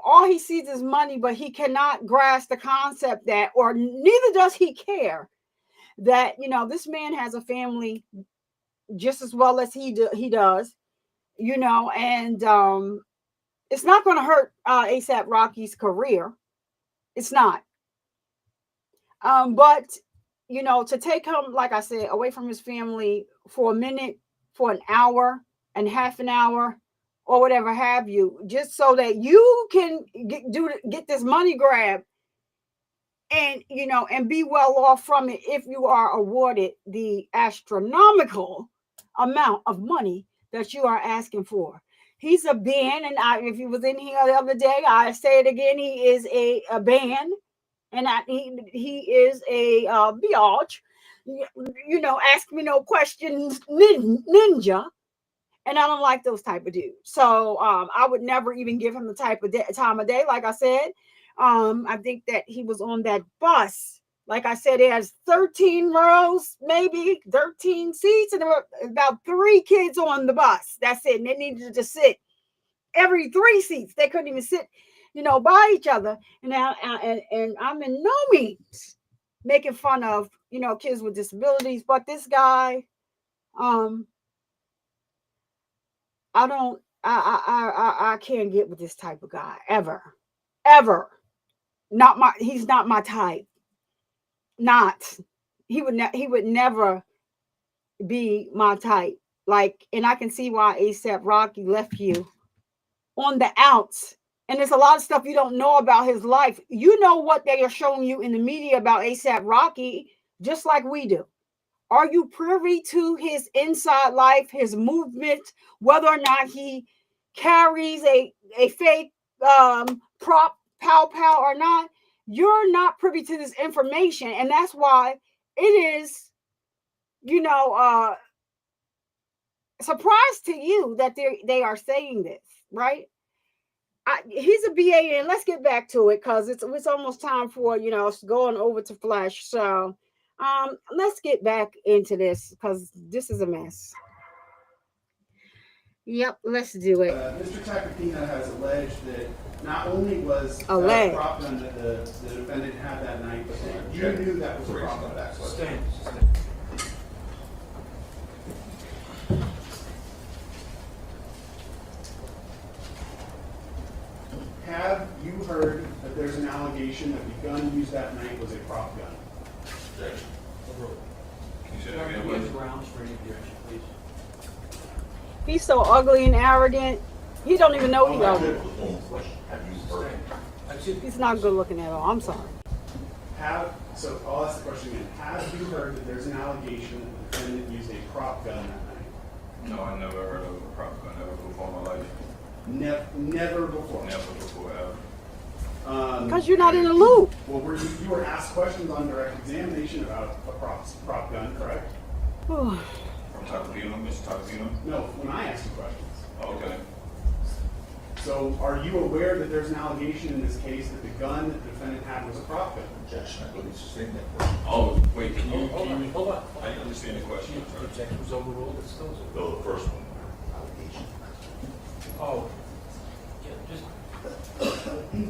all he sees is money, but he cannot grasp the concept that, or neither does he care that this man has a family just as well as he does, and it's not going to hurt ASAP Rocky's career. It's not. But to take him, like I said, away from his family for a minute, for an hour and half an hour, or whatever have you, just so that you can get this money grab and and be well off from it if you are awarded the astronomical amount of money that you are asking for. He's a band, and if he was in here the other day, I say it again, he is a band, and he is a biatch, ask me no questions ninja. And I don't like those type of dudes. So I would never even give him the type of time of day. Like I said, I think that he was on that bus. Like I said, it has 13 rows, maybe 13 seats, and there were about 3 kids on the bus. That's it. And they needed to sit every 3 seats. They couldn't even sit, by each other. And I'm in no means making fun of, kids with disabilities, but this guy, I can't get with this type of guy ever. He's not my type. He would never be my type. Like, and I can see why ASAP Rocky left you on the outs. And there's a lot of stuff you don't know about his life. You know what they are showing you in the media about ASAP Rocky, just like we do. Are you privy to his inside life, his movement, whether or not he carries a fake prop, pow or not? you're not privy to this information, and that's why it is, you know, surprise to you that they are saying this, right? He's a BA, and let's get back to it because it's almost time for, you know, going over to Flesh. So let's get back into this because this is a mess. Yep, let's do it. Mr. Tacopina has alleged that not only was that Alleged. a prop gun that the defendant had that night, but that you knew that was a prop gun. Sustained. Have you heard that there's an allegation that the gun used that night was a prop gun? Objection. Can you say that again, Please, please? grounds for any objection, please. He's so ugly and arrogant. He don't even know he ugly. Have you heard? He's not good looking at all. I'm sorry. So I'll ask the question again. Have you heard that there's an allegation that the defendant used a prop gun that night? No, I never heard of a prop gun ever before in my life. Never before. Never before, ever. Because you're not in the loop. Well, you were asked questions on direct examination about a prop gun, correct? From Tacopino, Mr. Tacopino? No, when I asked you questions. Okay. So are you aware that there's an allegation in this case that the gun that the defendant had was a prop gun? Objection, I believe sustained that question. Oh, wait, can you, Hold on. I didn't understand the question. The objection was overruled, it's still overruled. No, the first one, allegation. Oh, yeah, just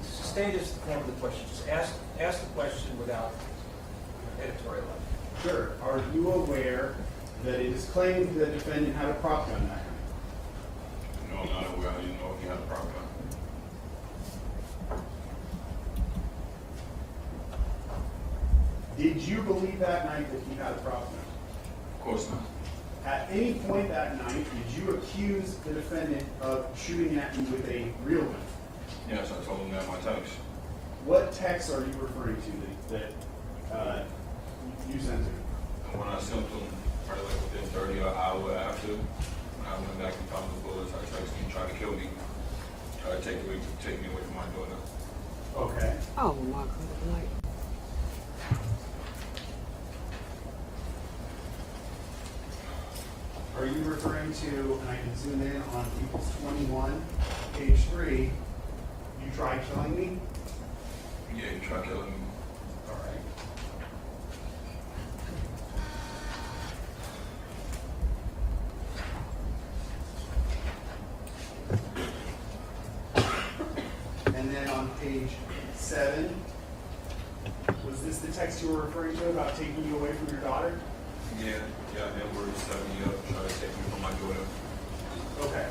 sustain this form of the question. Just ask the question without editorial. Sure. Are you aware that it is claimed that the defendant had a prop gun that night? No, I'm not aware. I didn't know if he had a prop gun. Did you believe that night that he had a prop gun? Of course not. At any point that night, did you accuse the defendant of shooting at you with a real gun? Yes, I told him that in my text. What text are you referring to that you sent him? And when I sent him, probably like within 30 or an hour after, when I went back and found the bullets, I texted him, tried to kill me, tried to take me away from my daughter. Okay. Oh my God. Are you referring to, and I can zoom in on People's 21, page 3, you tried killing me? Yeah, he tried killing me. All right. And then on page 7, was this the text you were referring to about taking you away from your daughter? Yeah, that word set me up, tried to take me from my daughter. Okay.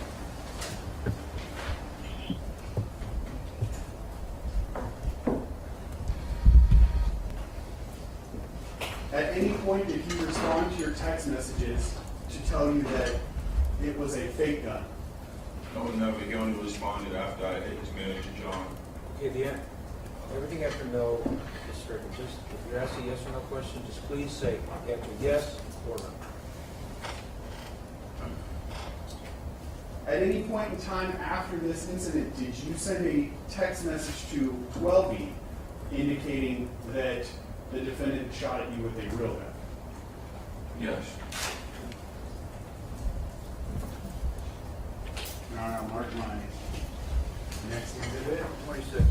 At any point did he respond to your text messages to tell you that it was a fake gun? No, never. He only responded after I hit his manager, John. Okay, the end. Everything after no is stricken. Just, if you're asked a yes or no question, just please say after yes or no. At any point in time after this incident, did you send a text message to 12B indicating that the defendant shot at you with a real gun? Yes. Now, mark my next exhibit. 26.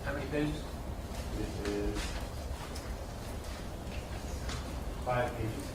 How many pages? It is 5 pages.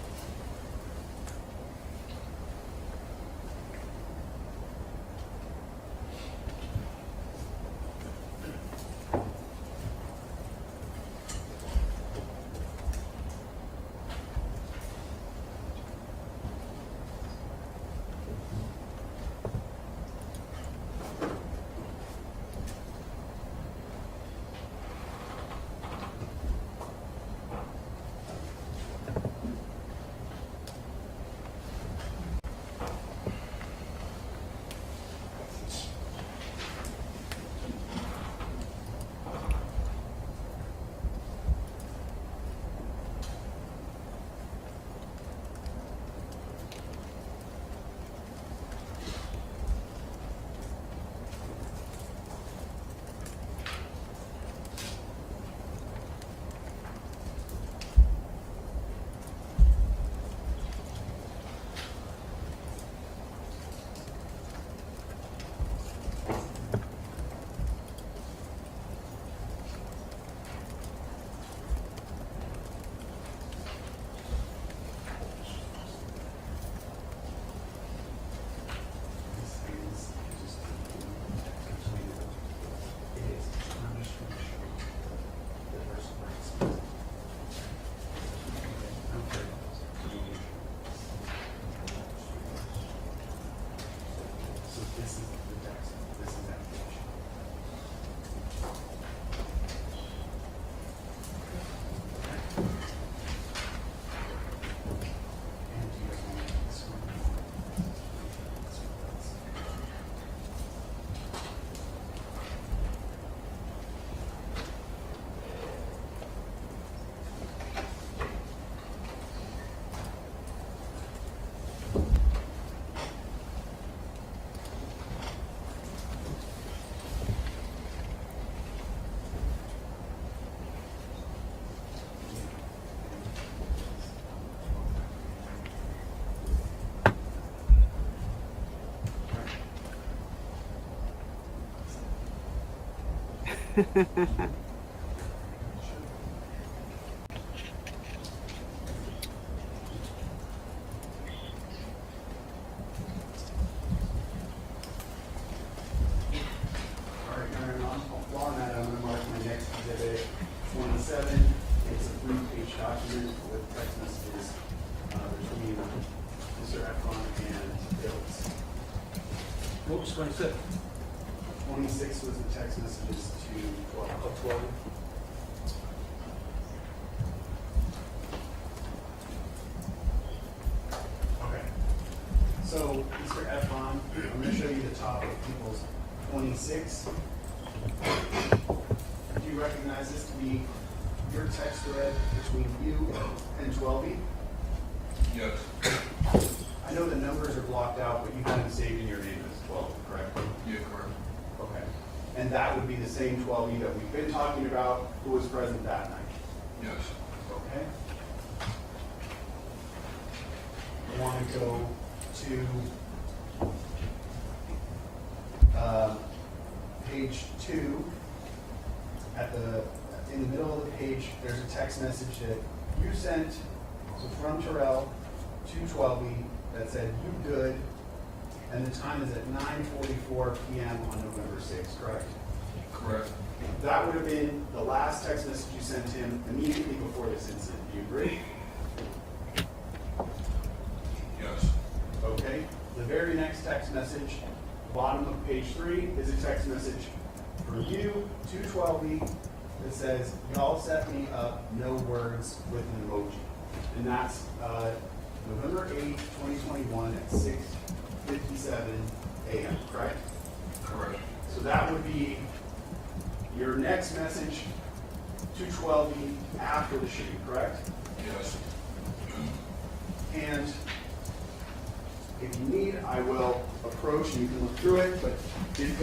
All right, Aaron, while I'm at it, I'm gonna mark my next exhibit, 27. It's a 3-page document with text messages between Mr. Efron and Bills. What was 26? 26 was the text messages to 12. Oh, 12. Okay. So, Mr. Efron, I'm going to show you the top of people's 26. Do you recognize this to be your text thread between you and 12E? Yes. I know the numbers are blocked out, but you have them saved in your name as 12, correct? Yeah, correct. Okay. And that would be the same 12E that we've been talking about who was present that night? Yes. Okay. I want to go to page 2. In the middle of the page, there's a text message that you sent from Terrell to 12E that said, "You good," and the time is at 9:44 p.m. on November 6th, correct? Correct. That would have been the last text message you sent him immediately before this incident. Do you agree? Yes. Okay. The very next text message, bottom of page 3, is a text message from you to 12E that says, "Y'all set me up, no words," with an emoji. And that's November 8th, 2021 at 6:57 a.m., correct? Correct. So that would be your next message to 12E after the shooting, correct? Yes. And if you need, I will approach and you can look through it, but did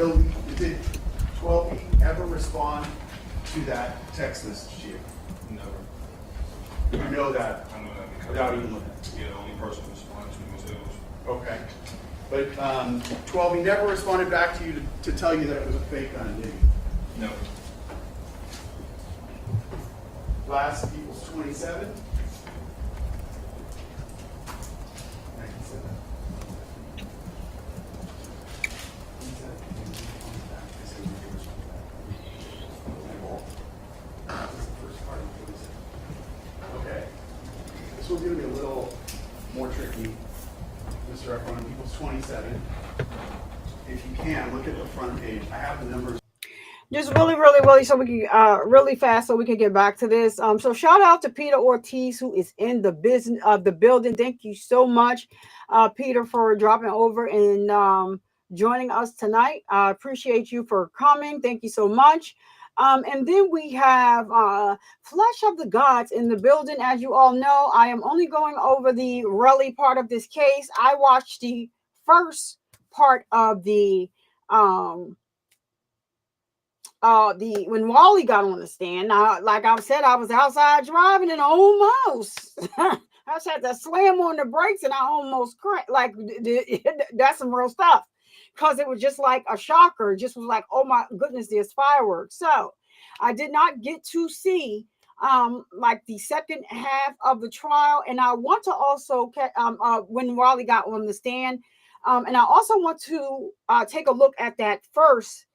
12E ever respond to that text message to you? Never. You know that I know that because without even looking. yeah, the only person who responded to me was Hills. Okay. But 12E never responded back to you to tell you that it was a fake gun, did he? No. Last equals 27. I can say that. Okay. This one's going to be a little more tricky, Mr. Efron. Equals 27. If you can, look at the front page. I have the numbers. Just really, so we can really fast so we can get back to this. So shout out to Peter Ortiz, who is in the business of the building. Thank you so much, Peter, for dropping over and joining us tonight. I appreciate you for coming. Thank you so much. And then we have Flesh of the Gods in the building. As you all know, I am only going over the Relli part of this case. I watched the first part of the when Wally got on the stand. Like I said, I was outside driving and almost I just had to slam on the brakes and I almost cracked. Like that's some real stuff, because it was just like a shocker. It just was like, oh my goodness, there's fireworks. So I did not get to see like the second half of the trial, and I want to also when Wally got on the stand, and I also want to take a look at that first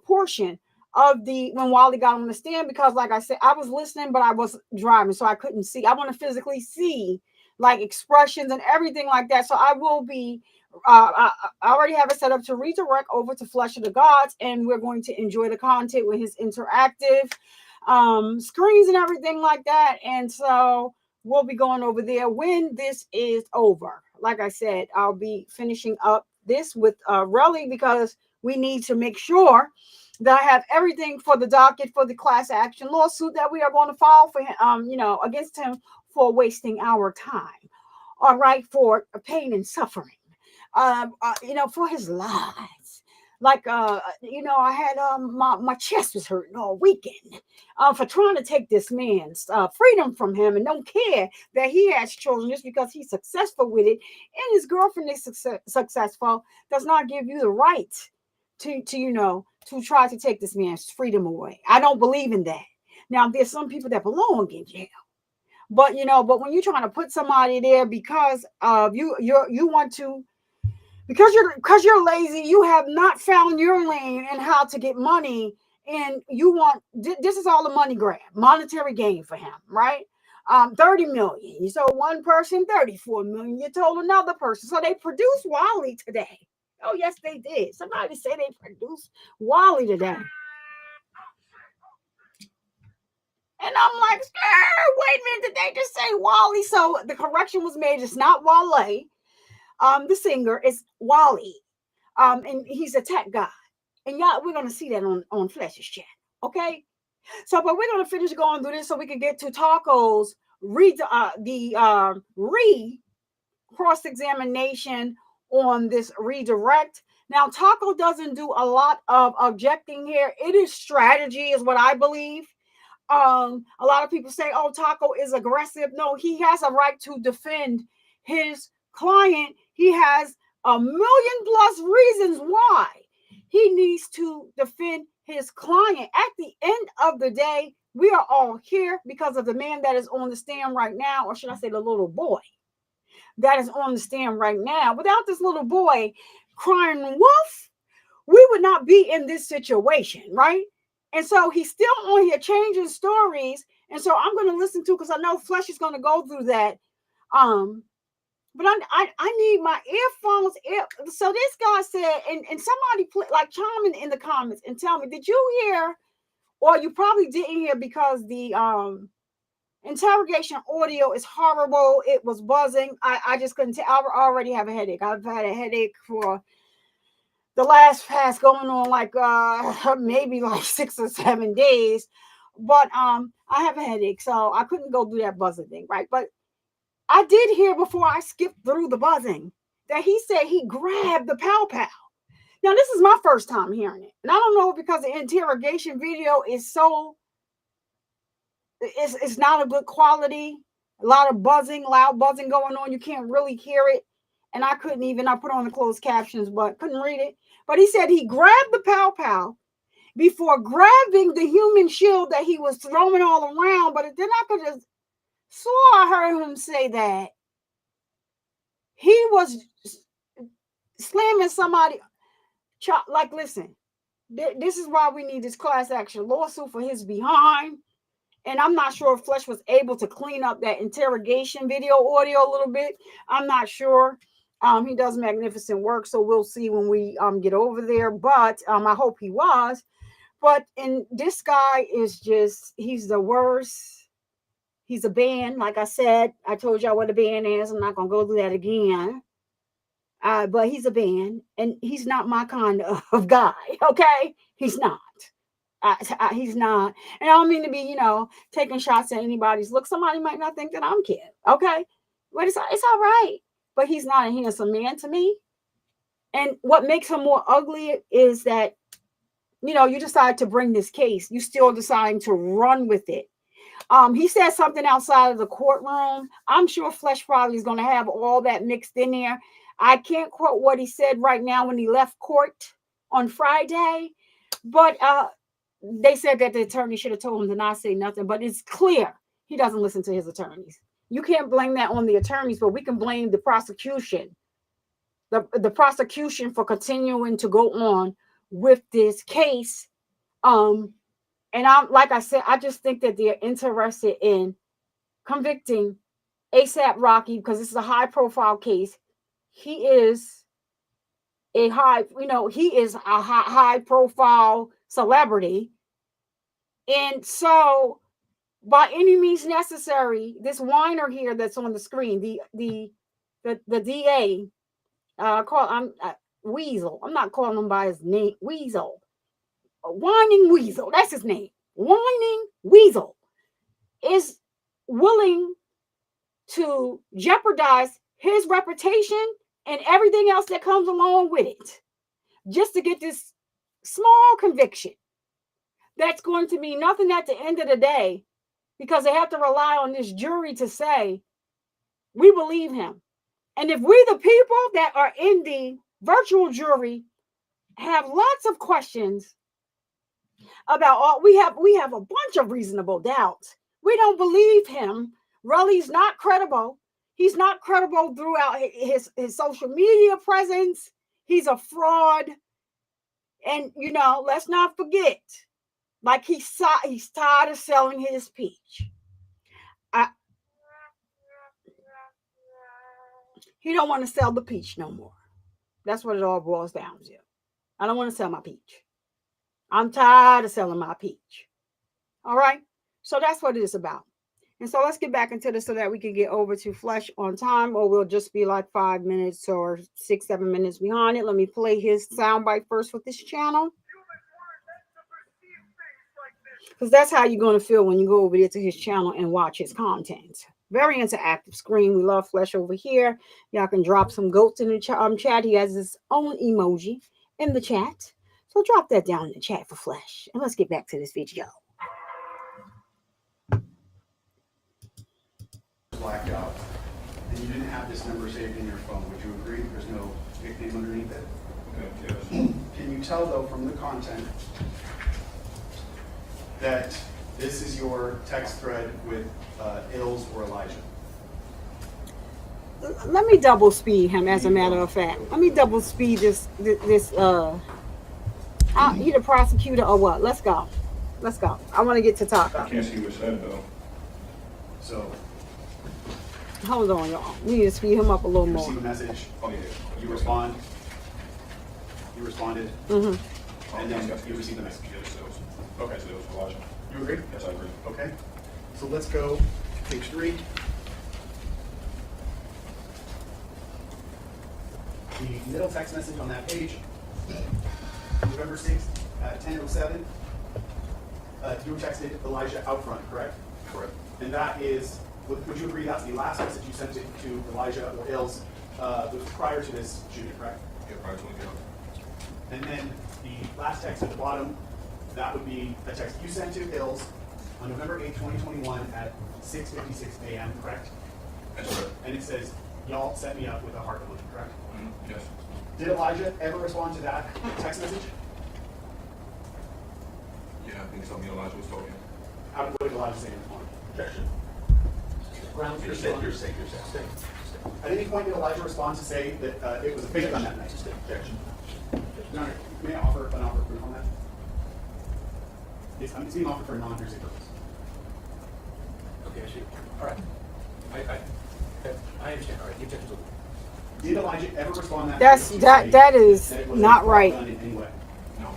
portion of the when Wally got on the stand, because like I said, I was listening, but I was driving, so I couldn't see. I want to physically see like expressions and everything like that. So I will be I already have it set up to redirect over to Flesh of the Gods, and we're going to enjoy the content with his interactive screens and everything like that. And so we'll be going over there when this is over. Like I said, I'll be finishing up this with Relli, because we need to make sure that I have everything for the docket for the class action lawsuit that we are going to file for him, against him for wasting our time. All right, for pain and suffering, for his lies. Like, I had my chest was hurting all weekend for trying to take this man's freedom from him, and don't care that he has children just because he's successful with it and his girlfriend is successful does not give you the right to to try to take this man's freedom away. I don't believe in that. Now, there's some people that belong in jail. But but when you're trying to put somebody there because of you want to, because you're lazy, you have not found your lane and how to get money, and you want this is all a money grab, monetary gain for him, right? 30 million. You told one person 34 million. You told another person. So they produced Wally today. Oh, yes, they did. Somebody say they produced Wally today. And I'm like, wait a minute, did they just say Wally? So the correction was made. It's not Wale, the singer. It's Wally. And he's a tech guy. And y'all, we're gonna see that on Flesh's chat. Okay. So, but we're gonna finish going through this so we can get to Taco's cross-examination on this redirect. Now, Taco doesn't do a lot of objecting here. It is strategy, is what I believe. A lot of people say, oh, Taco is aggressive. No, he has a right to defend his client. He has a million plus reasons why he needs to defend his client. At the end of the day, we are all here because of the man that is on the stand right now, or should I say the little boy that is on the stand right now. Without this little boy crying wolf, we would not be in this situation, right? And so he's still on here changing stories. And so I'm going to listen to, because I know Flesh is going to go through that. But I need my earphones. So this guy said, and somebody chime in the comments and tell me, did you hear, or you probably didn't hear because the interrogation audio is horrible. It was buzzing. I just couldn't tell. I already have a headache. I've had a headache for the last past going on like maybe like 6 or 7 days. But I have a headache, so I couldn't go do that buzzing thing, right? But I did hear before I skipped through the buzzing that he said he grabbed the pow pow. Now, this is my first time hearing it. And I don't know, because the interrogation video is so, it's not a good quality. A lot of buzzing, loud buzzing going on. You can't really hear it. And I couldn't even, I put on the closed captions, but couldn't read it. But he said he grabbed the pow pow before grabbing the human shield that he was throwing all around. But then I could have swore I heard him say that he was slamming somebody. Like, listen, this is why we need this class action lawsuit for his behind. And I'm not sure if Flesh was able to clean up that interrogation video audio a little bit. I'm not sure. He does magnificent work, so we'll see when we get over there. But I hope he was. But this guy is just, he's the worst. He's a band. Like I said, I told y'all what a band is. I'm not going to go through that again. But he's a band, and he's not my kind of guy, okay? He's not. He's not. And I don't mean to be, taking shots at anybody's look. Somebody might not think that I'm kidding, okay? But it's all right. But he's not a handsome man to me. And what makes him more ugly is that, you decide to bring this case. You still deciding to run with it. He said something outside of the courtroom. I'm sure Flesh probably is going to have all that mixed in there. I can't quote what he said right now when he left court on Friday, but they said that the attorney should have told him to not say nothing, but it's clear he doesn't listen to his attorneys. You can't blame that on the attorneys, but we can blame the prosecution, the prosecution for continuing to go on with this case. And like I said, I just think that they're interested in convicting ASAP Rocky because this is a high profile case. He is a high profile celebrity. And so by any means necessary, this whiner here that's on the screen, the DA, Weasel. I'm not calling him by his name, Weasel. Whining Weasel, that's his name. Whining Weasel is willing to jeopardize his reputation and everything else that comes along with it, just to get this small conviction. That's going to be nothing at the end of the day, because they have to rely on this jury to say, we believe him. And if we, the people that are in the virtual jury, have lots of questions about all. We have a bunch of reasonable doubts. We don't believe him. Relli's not credible. He's not credible throughout his social media presence. He's a fraud. And let's not forget, like he's tired of selling his peach. He don't want to sell the peach no more. That's what it all boils down to. I don't want to sell my peach. I'm tired of selling my peach. All right. So that's what it is about. And so let's get back into this so that we can get over to Flesh on time, or we'll just be like 5 minutes or 6, 7 minutes behind it. Let me play his soundbite first with this channel. Because that's how you're going to feel when you go over there to his channel and watch his content. Very interactive screen. We love Flesh over here. Y'all can drop some goats in the chat. He has his own emoji in the chat. So drop that down in the chat for Flesh. And let's get back to this video. Blacked out, and you didn't have this number saved in your phone. Would you agree? There's no nickname underneath it. Okay, yes. Can you tell, though, from the content that this is your text thread with Ills or Elijah? Let me double speed him, as a matter of fact. Let me double speed this either prosecutor or what. Let's go. I want to get to talk. I can't see what's said though. So, Hold on, y'all. We need to speed him up a little you more. receive a message. Oh yeah. You respond. You responded, Mm-hmm. and then you receive the message. Yes, it was. Okay. So it was Elijah. You agree? Yes, I agree. Okay. So let's go to page 3. The middle text message on that page, November 6th at 10:07. You texted Elijah out front, correct? Correct. And that is, would you agree that's the last message you sent it to Elijah or Ills was prior to this shooting, correct? Yeah, prior to it, yeah. And then the last text at the bottom, that would be a text you sent to Ills on November 8th, 2021 at 6:56 a.m., correct? That's correct. And it says, y'all set me up with a heart emoji, correct? Mm-hmm. Yes. Did Elijah ever respond to that text message? Yeah, I think so. Me and Elijah was talking. What did Elijah say in response? Objection. Grounds for You're response. safe. At any point did Elijah respond to say that it was a fake gun that night? Objection. No, may I offer an offer of proof on that? It's being offered for a non-hearsay purpose. Okay, I see. All right. I understand. All right, the objection's over. Did Elijah ever respond that That's night to say that is that it was a not prop right. gun in any way? No.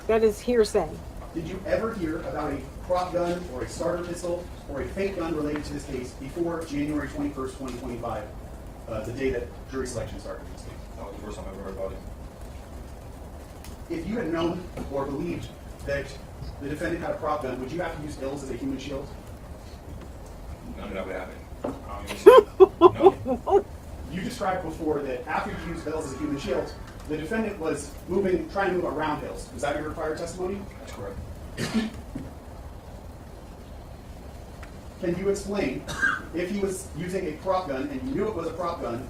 That is hearsay. Did you ever hear about a prop gun or a starter pistol or a fake gun related to this case before January 21st, 2025, the day that jury selection started in this case? That was the first time I ever heard about it. If you had known or believed that the defendant had a prop gun, would you have to use Ills as a human shield? None of that would happen. I don't even see. No. You described before that after you used Ills as a human shield, the defendant was trying to move around Ills. Was that your prior testimony? That's correct. Can you explain, if he was using a prop gun and you knew it was a prop gun,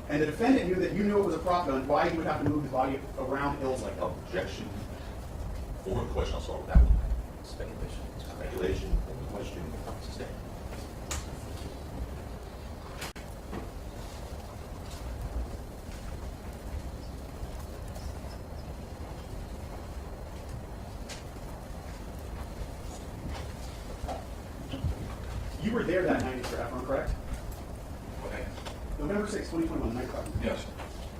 and the defendant knew that you knew it was a prop gun, why he would have to move his body around Ills like that? Objection. For the question, I'll start with that one. Speculation. Speculation. And the question, sustain. You were there that night, Mr. Efron, correct? Okay. November 6, 2021, night club. Yes.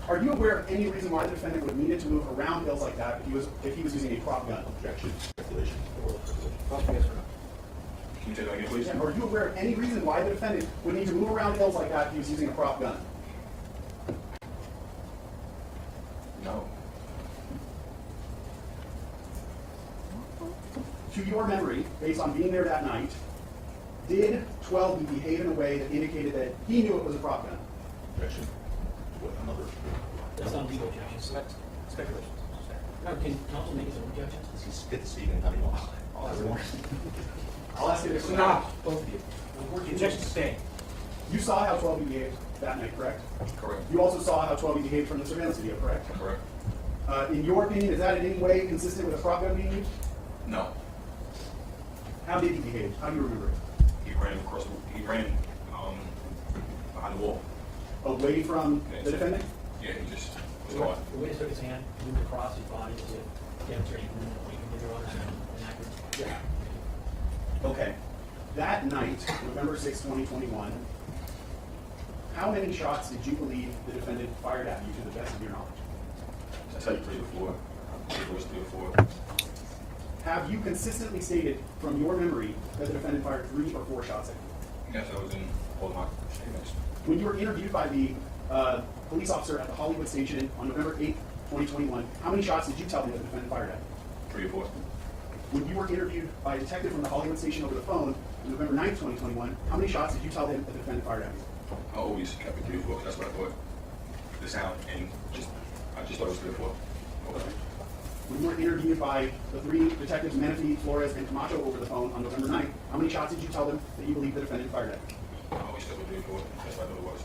Are you aware of any reason why the defendant would need to move around Ills like that if he was using a prop gun? Objection. Speculation. Or speculation. Yes or no? Can you say that again, please? Are you aware of any reason why the defendant would need to move around Ills like that if he was using a prop gun? No. To your memory, based on being there that night, did 12B behave in a way that indicated that he knew it was a prop gun? Objection. What another? That's not legal objections. That's speculation. Now, can counsel make his own objections? Is he spit speaking? I mean, I'll ask you this. No, both of you. The objection to stay. You saw how 12 behaved that night, correct? Correct. You also saw how 12 behaved from the surveillance video, correct? Correct. In your opinion, is that in any way consistent with a prop gun being used? No. How did he behave? How do you remember it? He ran across the, he ran behind the wall. Away from the defendant? Yeah, he just was gone. The witness took his hand, moved across his body to demonstrate movement. We can give your honor an accurate. Yeah. Okay. That night, November 6, 2021, how many shots did you believe the defendant fired at you to the best of your knowledge? I tell you 3 or 4. It was 3 or 4. Have you consistently stated from your memory that the defendant fired 3 or 4 shots at you? Yes, I was in all of my statements. When you were interviewed by the police officer at the Hollywood station on November 8, 2021, how many shots did you tell him that the defendant fired at you? 3 or 4. When you were interviewed by a detective from the Hollywood station over the phone on November 9, 2021, how many shots did you tell him that the defendant fired at you? I always kept it 3 or 4 because that's what I thought. The sound and I just thought it was 3 or 4. Okay. When you were interviewed by the 3 detectives, Menifee, Flores, and Camacho over the phone on November 9th, how many shots did you tell them that you believe the defendant fired at you? I always stuck with 3 or 4. That's what I thought it was.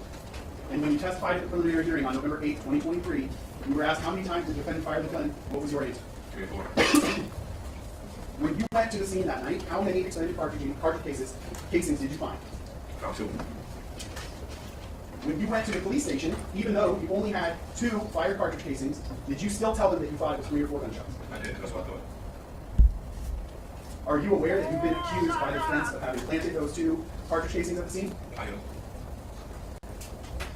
And when you testified at the preliminary hearing on November 8th, 2023, you were asked how many times the defendant fired the gun. What was your answer? 3 or 4. When you went to the scene that night, how many extended cartridge casings did you find? Found 2. When you went to the police station, even though you only had 2 fire cartridge casings, did you still tell them that you thought it was 3 or 4 gunshots? I did. That's what I thought. Are you aware that you've been accused by the defense of having planted those 2 cartridge casings at the scene? I am.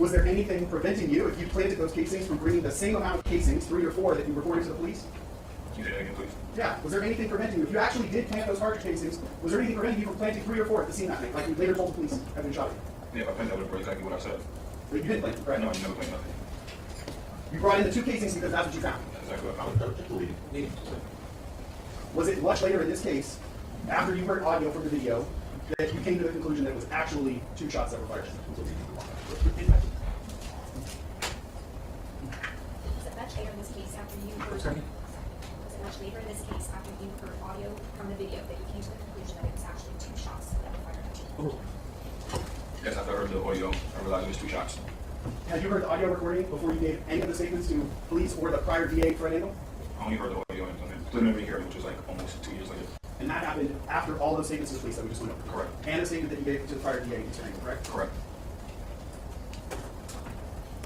Was there anything preventing you, if you planted those casings, from bringing the same amount of casings, 3 or 4, that you reported to the police? Can you say that again, please? Yeah. Was there anything preventing you? If you actually did plant those cartridge casings, was there anything preventing you from planting 3 or 4 at the scene that night, like you later told the police had been shot at you? Yeah, if I planned that would have exactly what I said. But you didn't plant them, correct? No, I never planned nothing. You brought in the 2 casings because that's what you found. That's exactly what I found. Was it much later in this case, after you heard audio from the video, that you came to the conclusion that it was actually 2 shots that were fired? Was it much later in this case after you heard? Was it much later in this case after you heard audio from the video that you came to the conclusion that it was actually 2 shots that were fired at you? Yes, after I heard the audio, I realized it was 2 shots. Had you heard the audio recording before you gave any of the statements to police or the prior DA, Fred Engel? I only heard the audio in the preliminary hearing, which was like almost 2 years later. And that happened after all those statements to the police that we just went over? Correct. And the statement that you gave to the prior DA, Mr. Engel, correct? Correct.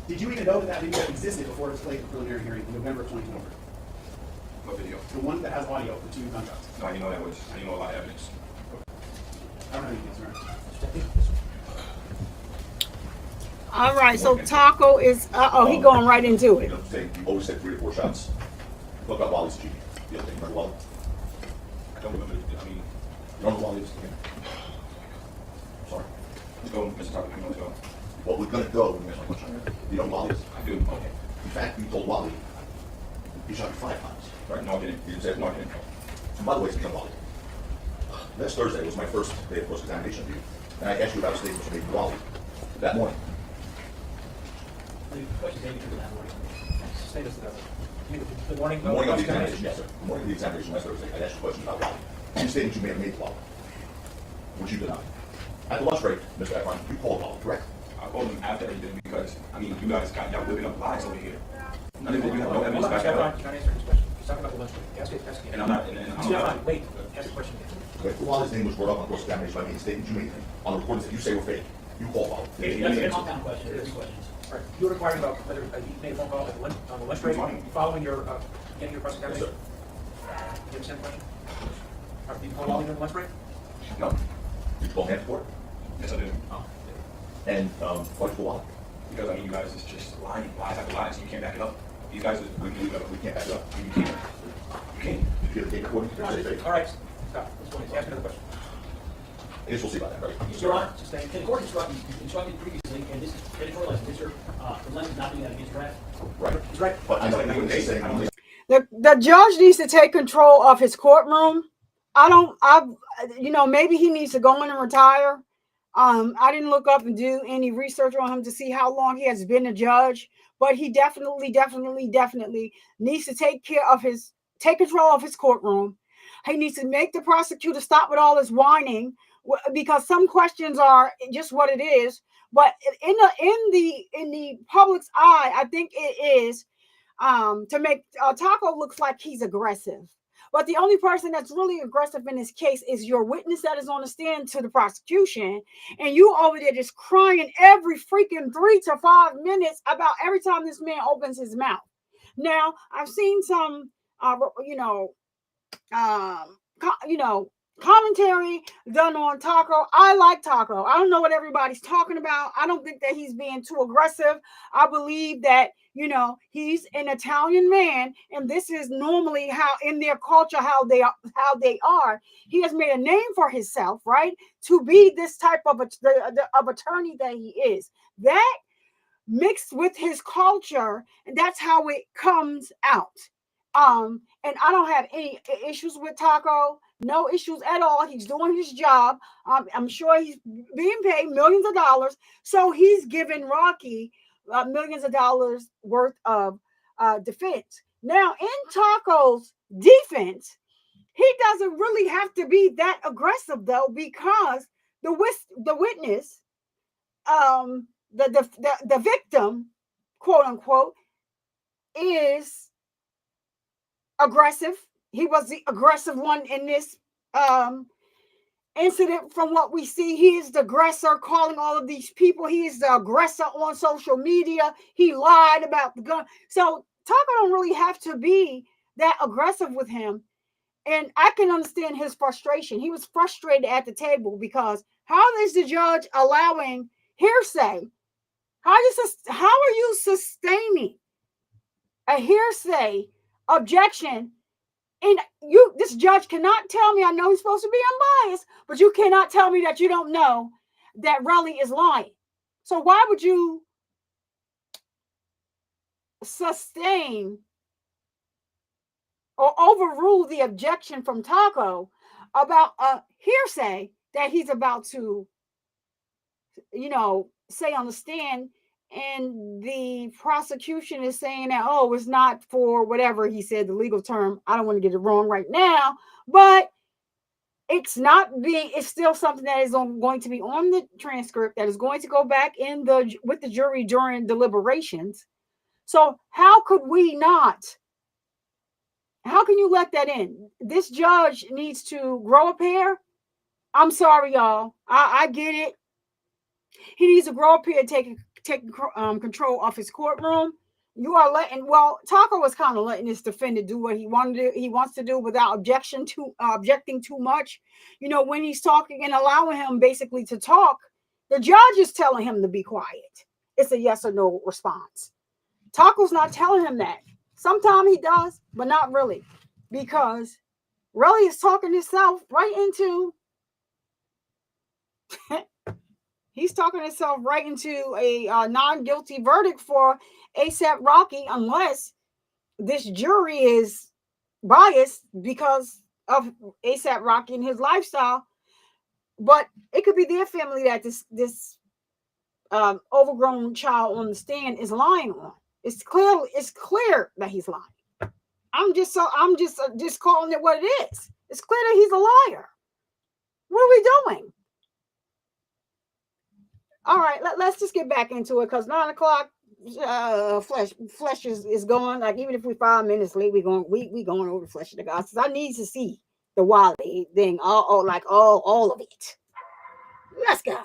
Did you even know that that video existed before it was played at the preliminary hearing in November of 2023? What video? The one that has audio of the 2 gunshots? No, I didn't know that was, I didn't know a lot of evidence. I don't have any concern. All right, so Taco is, he going right into You it. know, saying you always said 3 or 4 shots. What about Wally's cheating? You don't think you remember Wally? I don't remember, I mean, You don't know Wally is? Sorry. let's go, Mr. Tucker, let's go. Well, we're gonna go and answer my question. You know who Wally is? I do, okay. In fact, you told Wally he shot you 5 times. Right? No, I didn't. You didn't say it? No, I didn't. And by the way, speaking of Wally, last Thursday was my first day of cross-examination of you, and I asked you about a statement you made to Wally that morning. The question David for that morning. Say this together. The morning. The morning of the examination, yes, sir. The morning of the examination last Thursday, I asked you a question about Wally. You stated you may have made Wally, which you did not. At the lunch break, Mr. Efron, you called Wally, correct? I called him after everything because, I mean, you guys got, y'all whipping up lies over here. None of it, you have no evidence back that up. Can I answer his question? He's talking about the lunch break. Ask it again. And I'm not, and I'm not. Wait, ask the question again. But Wally's name was brought up on cross-examination by me, statement you made on the recordings that you say were fake. You called Wally. That's a compound question. There's 2 questions. All right. You were inquiring about whether you made a phone call on the lunch break following your, getting your cross-examination? Yes, sir. You understand the question? All right, did you call Wally during the lunch break? No. Did you call him for it? Yes, I did. Oh. And why did you call Wally? Because, I mean, you guys is just lying, lies after lies, you can't back it up. You guys, We can't back it up. you can't. You can't. Did you get a tape recording? Did you say fake? All right, stop. Let's go. Ask another question. I guess we'll see about that, right? Your Honor, sustain. The court instructed previously, and this is editorialized, Mr. Relentless not doing that against draft. Right. He's right. But I know you wouldn't say The judge needs to take control of his courtroom. Maybe he needs to go in and retire. I didn't look up and do any research on him to see how long he has been a judge, but he definitely needs to take control of his courtroom. He needs to make the prosecutor stop with all this whining, because some questions are just what it is. But in the public's eye, I think it is to make Taco looks like he's aggressive. But the only person that's really aggressive in this case is your witness that is on the stand to the prosecution. And you over there just crying every freaking 3 to 5 minutes about every time this man opens his mouth. Now, I've seen some, commentary done on Taco. I like Taco. I don't know what everybody's talking about. I don't think that he's being too aggressive. I believe that, he's an Italian man, and this is normally how in their culture, how they are. He has made a name for himself, right? To be this type of attorney that he is. That mixed with his culture, and that's how it comes out. And I don't have any issues with Taco. No issues at all. He's doing his job. I'm sure he's being paid millions of dollars. So he's giving Rocky millions of dollars worth of defense. Now, in Taco's defense, he doesn't really have to be that aggressive, though, because the witness, the victim, quote unquote, is aggressive. He was the aggressive one in this incident. From what we see, he is the aggressor, calling all of these people. He is the aggressor on social media. He lied about the gun. So Taco don't really have to be that aggressive with him. And I can understand his frustration. He was frustrated at the table because how is the judge allowing hearsay? How are you sustaining a hearsay objection? And this judge cannot tell me, I know he's supposed to be unbiased, but you cannot tell me that you don't know that Relli is lying. So why would you sustain or overrule the objection from Taco about a hearsay that he's about to, say on the stand? And the prosecution is saying that, it's not for whatever he said, the legal term. I don't want to get it wrong right now, but it's still something that is going to be on the transcript that is going to go back with the jury during deliberations. So how can you let that in? This judge needs to grow a pair. I'm sorry, y'all. I get it. He needs to grow up here and take control of his courtroom. You are Taco was kind of letting his defendant do what he wants to do without objecting too much. When he's talking and allowing him basically to talk, the judge is telling him to be quiet. It's a yes or no response. Taco's not telling him that. Sometimes he does, but not really, because Relli is talking himself right into he's talking himself right into a non-guilty verdict for A$AP Rocky, unless this jury is biased because of A$AP Rocky and his lifestyle. But it could be their family that this overgrown child on the stand is lying on. It's clear that he's lying. I'm just calling it what it is. It's clear that he's a liar. What are we doing? All right, let's just get back into it, because 9 o'clock, flesh is going. Like, even if we're 5 minutes late, we going over flesh of the gospels. I need to see the Wally thing, all of it. Let's go.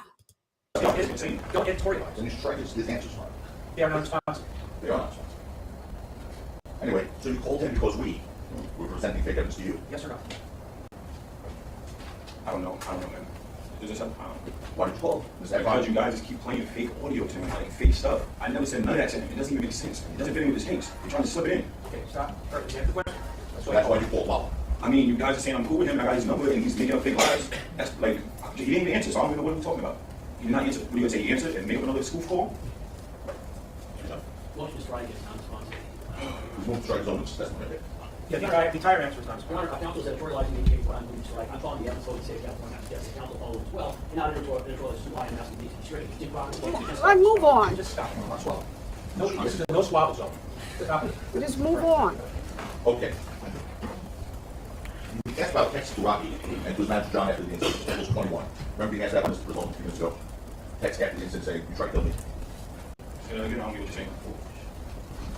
Don't editorialize. And you should try his answers are. They are not responsive. They are not responsive. Anyway, so you called him because we were presenting fake evidence to you. Yes or no? I don't know, man. Is this Why did you call him? because you guys just keep playing fake audio to me, like fake stuff. I never said none of that to him. It doesn't even make sense. It doesn't fit in with this case. You're trying to slip it in. Okay, stop. All right, answer the question. So that's why you called Lala. I mean, you guys are saying I'm cool with him. I got his number, and he's making up fake lies. That's like, he didn't even answer, so I don't even know what we're talking about. He did not answer. What are you going to say? He answered and make up another spoof call? Motion to strike is non-responsive. He's moved to strike his own assessment right there. Yeah, the entire answer is not Your Honor, counsel's editorializing in case what I'm moving to strike. I'm following the evidence, so to say that point, yes, the counsel followed as well. And not editorial is too high and asking me to be straight. It's improper. Let's move on. Just stop. No, this is a no swallow zone. Stop it. Just move on. Okay. You asked about text to Rocky and to his manager John after the incident. It was 21. Remember you asked that on this result a few minutes ago? text after the incident saying, you tried to kill me? You know, I don't get what you're saying.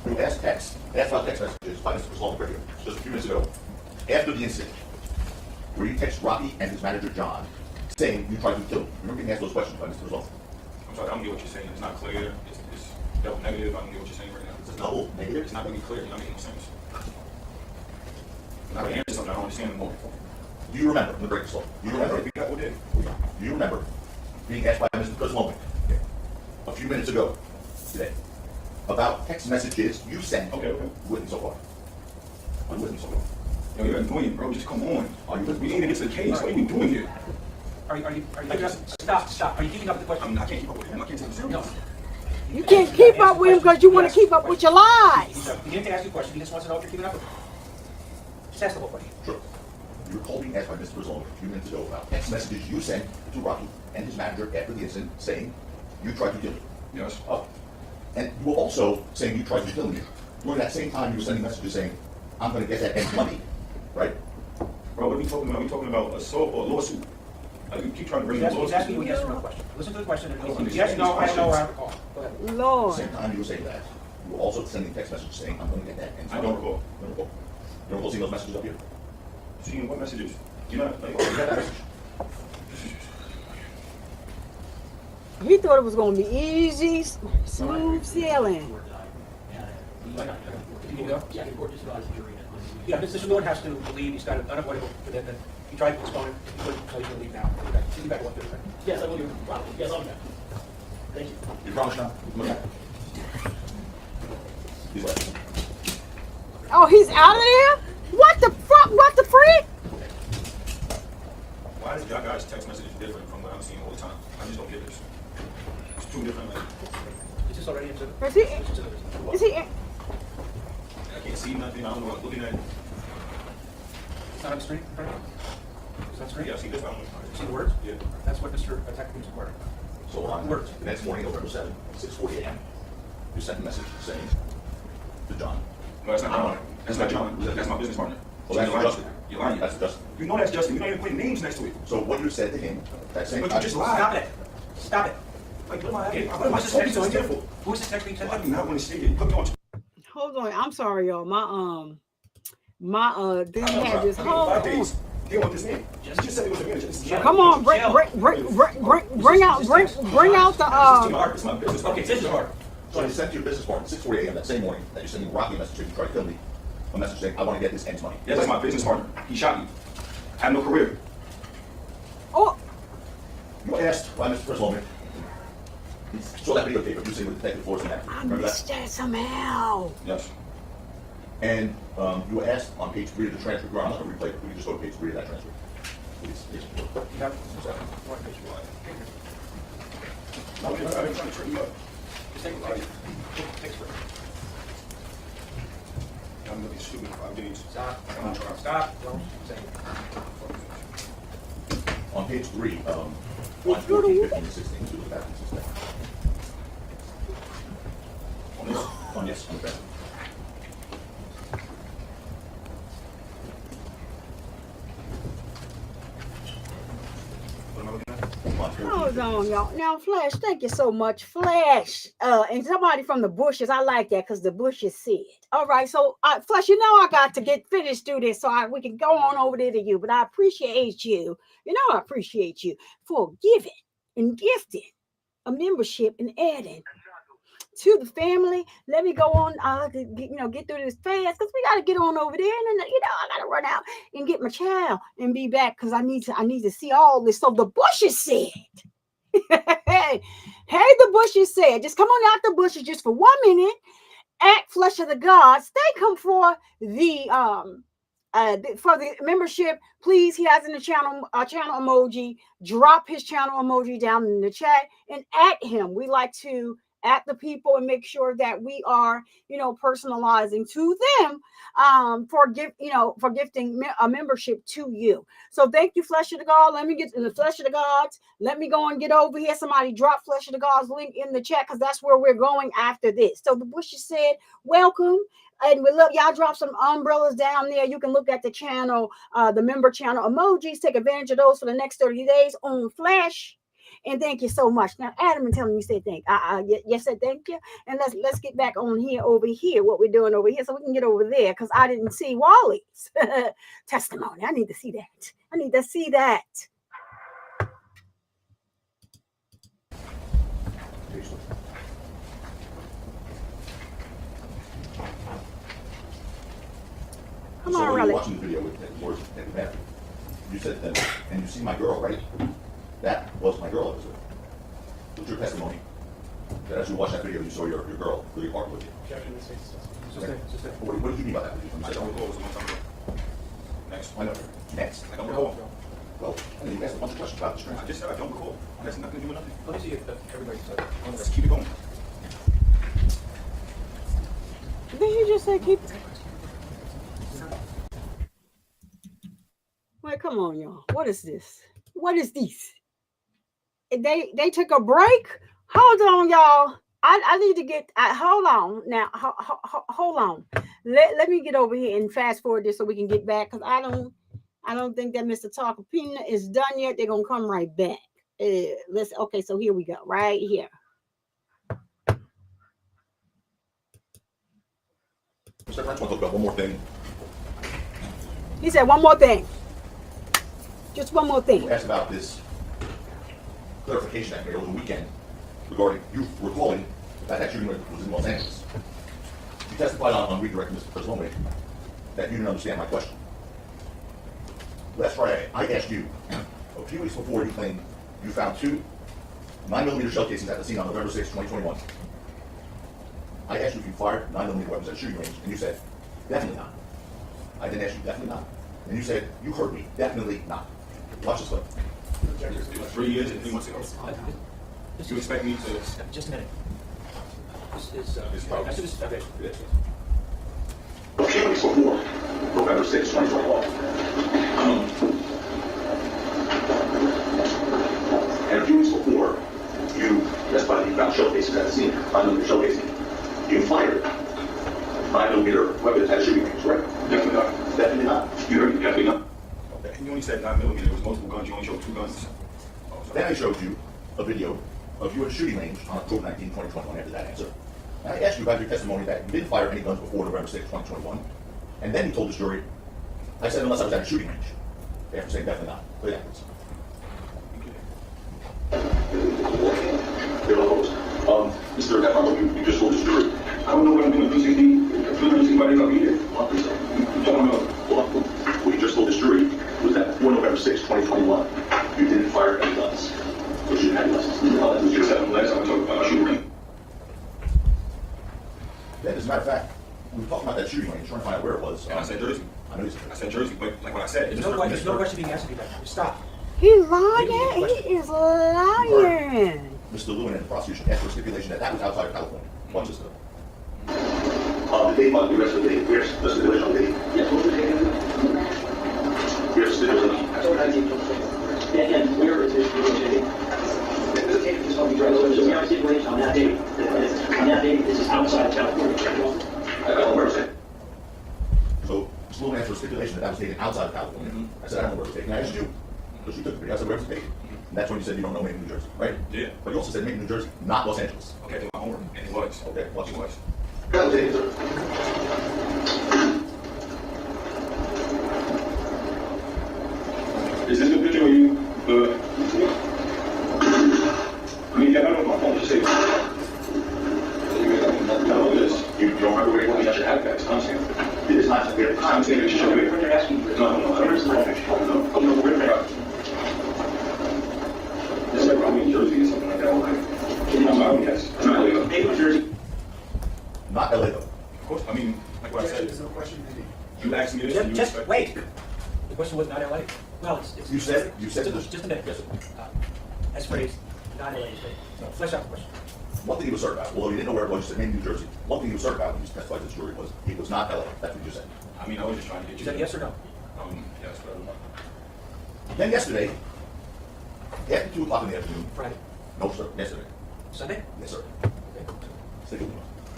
You asked about text messages by Mr. Sloan Radio just a few minutes ago, after the incident, where you text Rocky and his manager John saying you tried to kill him. Remember being asked those questions by Mr. Sloan? I'm sorry, I don't get what you're saying. It's not clear. It's double negative. I don't get what you're saying right now. It's a double negative. It's not really clear. You're not making sense. I'm not going to answer something I don't understand anymore. Do you remember, I'm going to break this law, do you remember, do you remember being asked by Mr. Sloan a few minutes ago today about text messages you sent with me so far? Are you with me so far? Yo, you're annoying, bro. Just come on. Are you with We me? need to get to the case. What are you doing here? Are you keeping up? Stop. Are you keeping up with the question? I can't keep up with him. I can't take him serious. No. You can't keep up with him because you want to keep up with your lies. He didn't ask you a question. He just wants to know if you're keeping up with him. Just ask the whole question. Sure. You recall being asked by Mr. Sloan a few minutes ago about text messages you sent to Rocky and his manager after the incident saying you tried to kill me. Yes. And you were also saying you tried to kill me. During that same time, you were sending messages saying, I'm going to get that N's money, right? Bro, what are we talking about? We're talking about assault or lawsuit. Like, you keep trying to bring in He's asking you a yes or no question. Listen to the question. Yes, no, I don't know where I recall. Go ahead. At the Lord. same time you were saying that, you were also sending text messages saying, I'm going to get that N's I money. don't recall. You don't recall? You don't recall seeing those messages up here? Seeing what messages? You know, like, You got that message? He thought it was going to be easy, smooth sailing. Can you go? Yeah, Mr. Lord has to leave. He's got an unavoidable commitment. He tried to postpone it. He couldn't, so he's going to leave now. See you back at 1:30. Yes, I will be. Yes, I'll be back. Thank you. You promise now? Come back. He's left. Oh, he's out of there? What the fuck? What the freak? why is y'all guys' text messages different from what I'm seeing all the time? I just don't get this. It's two different, like, Is this already into? Is he? Is he? I can't see nothing. I don't know what I'm looking at. It's not on the screen, right? It's on the screen? Yeah, I see this. I don't know. See the words? Yeah. That's what Mr. Technically is requiring. So on Words. the next morning, November 7th, 6:40 a.m., you sent a message saying to John. No, that's not John. That's not John. That's my business partner. Well, that's You're lying. Justin. You're lying. That's Justin. You know that's Justin. You're not even putting names next to it. So what you said to him, that same But you time, just lied. Stop it. Stop it. Like, what am I? Okay, What am I who's supposed to this be text careful? Who's this text being sent I to? do not want to say it. Put me on. Hold on, I'm sorry, y'all. My thing had this whole. 5 days. They want this name. You just said it was a manager. Come on, bring out the It's my business. Okay, this is hard. so you sent to your business partner at 6:40 a.m. that same morning that you're sending Rocky a message saying you tried to kill me, a message saying I want to get this N's money. Yes, that's my business partner. He shot me. I have no career. Oh, You were asked by Mr. Sloan. He saw that videotape of you sitting with Detective Force and that. I Remember missed that? that somehow. Yes. And you were asked on page 3 of the transcript. I'm not going to replay it. We can just go to page 3 of that transcript. Please. You have No, I'm trying to trick you up. just take a look. Take a look. I'm looking stupid. 5 days. Stop. I'm not trying. Stop. Don't say it. On page 3, line 14, 15, and 16, to the back of the system. On this? Yes, on the back. What am I looking at? Line 14, Hold 15. on, y'all. Now, Flash, thank you so much, Flash. And somebody from the bushes. I like that because the bushes said. All right, so Flash, you know I got to get finished through this, so we can go on over there to you. But I appreciate you. You know I appreciate you for giving and gifting a membership and adding to the family. Let me go on. Get through this fast because we got to get on over there, and then I got to run out and get my child and be back because I need to see all this. So the bushes said, hey, the bushes said, just come on out the bushes just for 1 minute. At Flesh of the Gods, they come for the membership. Please, he has in the channel emoji. Drop his channel emoji down in the chat and at him. We like to at the people and make sure that we are, personalizing to them for gifting a membership to you. So thank you, Flesh of the God. Let me get to the Flesh of the Gods. Let me go and get over here. Somebody drop Flesh of the Gods link in the chat because that's where we're going after this. So the Bushes said, welcome. And we love y'all. Drop some umbrellas down there. You can look at the channel, the member channel emojis. Take advantage of those for the next 30 days on Flash. And thank you so much. Now, Adam, and tell me you said thank. Yes, said thank you. And let's get back on here over here. What we're doing over here, so we can get over there because I didn't see Wally's testimony. I need to see that. I need to see that. Come So on, when Relli. you're watching the video with Morris and Matthew, you said to them, and you see my girl, right? That was my girl, officer. It was your testimony that as you watched that video, you saw your girl really hard with you. What did you mean by that? I don't recall, it was a long time ago. Next. I know. Next. I don't recall. Well, I mean, you asked a bunch of questions about the strength. I just said I don't recall. It has nothing to do with nothing. Let me see if everybody's. Let's keep it going. Did you just say keep? Wait, come on, y'all. What is this? What is this? They took a break. Hold on, y'all. I need to get. Hold on now. Hold on. Let me get over here and fast forward this so we can get back because I don't think that Mr. Talkapina is done yet. They're gonna come right back. Okay, so here we go. Right here. Mr. French, I want to talk about one more thing. He said one more thing. Just one more thing. You asked about this clarification that made over the weekend regarding you recalling that shooting was in Los Angeles. You testified on redirect Mr. Preslomé that you didn't understand my question. Last Friday, I asked you, a few weeks before you claimed you found 2 9mm shell casings at the scene on November 6, 2021. I asked you if you fired 9mm weapons at a shooting range, and you said, definitely not. I didn't ask you, definitely not. And you said, you heard me, definitely not. Watch this clip. 3 years and 3 months ago. You expect me to... Just a minute. This is, probably- after this, okay. A few weeks before, November 6, 2021. And a few weeks before, you testified you found shell casings at the scene, 9mm shell casing. You fired 9mm weapons at a shooting range, right? Definitely not. Definitely not. You heard me, definitely not. Okay. You only said 9mm. There was multiple guns. You only showed 2 guns. Then I showed you a video of you at a shooting range on October 19, 2021 after that answer. And I asked you about your testimony that you didn't fire any guns before November 6, 2021. And then you told this jury, I said unless I was at a shooting range. After saying definitely not. Play that, please. Mr. Gaffaro, you just told the jury. I don't know what I'm doing at 360. 360 might not be there. I don't know. What you just told this jury was that before November 6, 2021, you didn't fire any guns. Because you had guns. That was just happened last time I talked about a shooting range. Then, as a matter of fact, we were talking about that shooting range, trying to find out where it was. And I said Jersey. I know you said I said Jersey, but like what I said, There's no question being asked of you right now. Stop. He's lying. He is lying. Mr. Lewin and the prosecution asked for a stipulation that was outside of California. Watch this clip. The day on the rest of the day. Where's the stipulation on the day? Yes, what's the day? Where's the stipulation? I told you. Yeah, where is this stipulation? The tape is on the ground. So we have a stipulation on that date. On that date, this is outside of California. I don't know where it's at. So, Mr. Lewin asked for a stipulation that was taken outside of California. I said, I don't know where it was taken. I asked you, because you took the video. I said, where was it taken? And that's when you said you don't know, maybe New Jersey, right? Yeah. But you also said maybe New Jersey, not Los Angeles. Okay, I did my homework, and it was. Okay, watch It this. was. That'll take it, sir. Is this the picture of you? I mean, I don't know my phone. Just say. No, this. You don't remember where you want to get your hat back. I'm saying. It is not. I'm saying you should show me. You're asking. No, I don't understand. No, we're not. It's like I'm in Jersey or something like that. I'm yes. I'm not leaving. Maybe Jersey. Not LA though. Of course, I mean, like what I said. There's no question, maybe. You asked me this. and you Just expect- wait. The question was not LA. Well, it's You said just a minute. Just, as phrased, not LA. No, flesh out the question. One thing you assert about, although you didn't know where it was, you said maybe New Jersey. One thing you assert about when you testified to this jury was it was not LA. That's what you said. I mean, I was just trying to get you. Is that yes or no? Yes, but Then yesterday, after 2 o'clock in the afternoon, Friday. no sir, yesterday, Sunday? yes sir. Okay. Stay with me.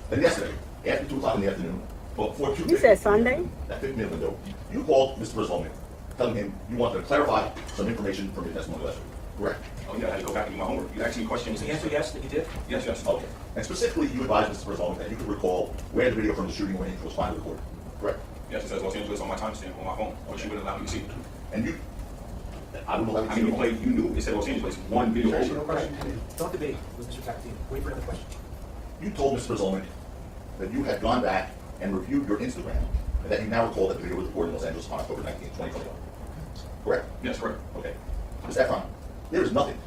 Then yesterday, after 2 o'clock in the afternoon, well, before 2. You said Sunday? That 50-minute window, you called Mr. Brisbane, telling him you wanted to clarify some information from your testimony last week. correct? Oh, yeah, I had to go back and do my homework. You asked me questions. Is the answer yes, that you did? Yes, yes. Okay. And specifically, you advised Mr. President that you could recall where the video from the shooting range was finally recorded, correct? Yes, it says Los Angeles on my timestamp on my phone, which you wouldn't allow me to see. And you, I don't know how I mean, you knew it said Los Angeles, one video No over. question. Don't debate with Mr. Tapatino. Wait for another question. You told Mr. President that you had gone back and reviewed your Instagram, and that you now recall that the video was recorded in Los Angeles on October 19, 2021. Correct? Yes, correct. Okay. Ms. Efron, there is nothing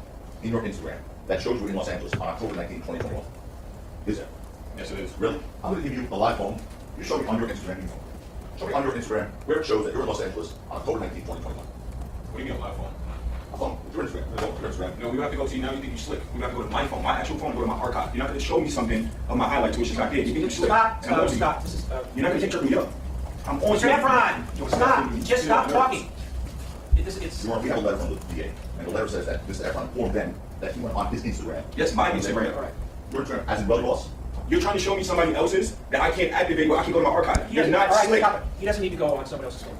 in your Instagram that shows you in Los Angeles on October 19, 2021. Is there? Yes, it is. Really? I'm going to give you a live phone. You show me on your Instagram. Show me on your Instagram where it shows that you're in Los Angeles on October 19, 2021. What do you mean on my phone? A phone. It's your Instagram. It's your Instagram. No, we have to go to you now. You think you slick? We have to go to my phone, my actual phone, go to my archive. You're not going to show me something of my highlights, which is not there. You think you slick? Stop. This is, You're not going to take me up. I'm on Mr. Efron, stop. Just stop talking. It's. We have a letter from the DA, and the letter says that Mr. Efron informed them that he went on his Instagram. Yes, my Instagram. All right. Your Instagram, as in brother boss. You're trying to show me somebody else's that I can't activate where I can go to my archive. He You're doesn't, not all right, slick. stop it. He doesn't need to go on someone else's phone.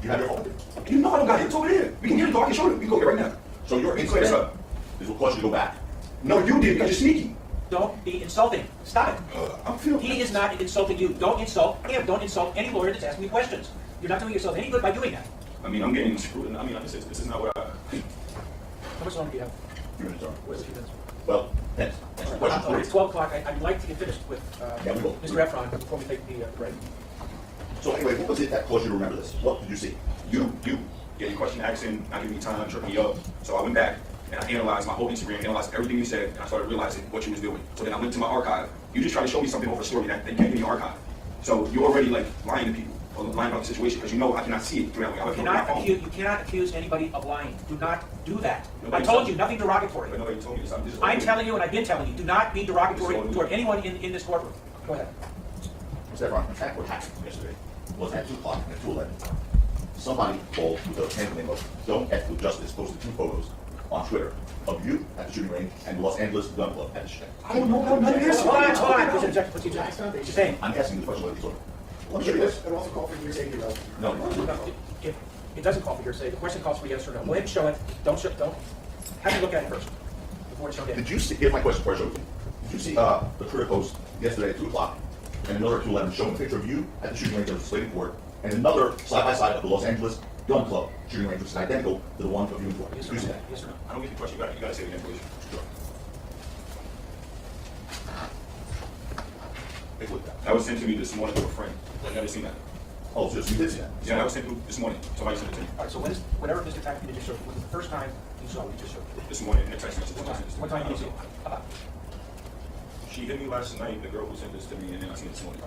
You have your phone. You know I don't got it. It's over there. We can get it. I can show it. We can go there right now. So your We can clear this Instagram up. is what caused you to go back. No, you did because you're sneaky. Don't be insulting. Stop it. I'm feeling. He is not insulting you. Don't insult him. Don't insult any lawyer that's asking me questions. You're not doing yourself any good by doing that. I mean, I'm getting screwed. I mean, this is not what I. How much longer do you have? Few minutes, sir. Where's the few minutes? Well, next. Question It's 3. 12 o'clock. I'd like to get finished with Yeah, we will. Mr. Efron before we take the break. So anyway, what was it that caused you to remember this? What did you see? You. Yeah, your question asking, not giving me time, tripping me up. So I went back and I analyzed my whole Instagram, analyzed everything you said, and I started realizing what you was doing. So then I went to my archive. You just tried to show me something over a story that you can't get in your archive. So you're already like lying to people, or lying about the situation, because you know I cannot see it through that way. I would my phone. You cannot accuse anybody of lying. Do not do that. Nobody I told told you, nothing derogatory. But nobody told me this. I'm telling you, and I've been telling you, do not be derogatory toward anyone in this courtroom. Go ahead. Mr. Efron, in fact, what happened yesterday was at 2 o'clock and at 2:11, somebody called with the handle name of Don't F with Justice, posted 2 photos on Twitter of you at the shooting range and the Los Angeles Gun Club at the shooting. I don't know how none of this. Hold on. What's the objection? What's the objection? What you saying? I'm asking the question like this. Let me show you this. It also called for hearsay. No. It doesn't call for hearsay. The question calls for yes or no. Go ahead and show it. Don't. Have you look at it first before it's shown in. Did you see, here's my question before I show it to you. Did you see the Twitter post yesterday at 2 o'clock and another at 2:11 showing a picture of you at the shooting range of the Slating Court and another side-by-side of the Los Angeles Gun Club shooting range, which is identical to the one of you and Ford? Yes Did you see or no? that? Yes or no? I don't get the question. You got to say it again, please. Sure. Take a look at that. That was sent to me this morning to a friend. I never seen that. Oh, so you did see that? Yeah, that was sent to this morning. Somebody sent it to me. All right. So whatever Mr. Tapatino just showed, was it the first time you saw what he just showed? This morning in a text message. What time did you see it? About? She hit me last night, the girl who sent this to me, and then I seen it this morning.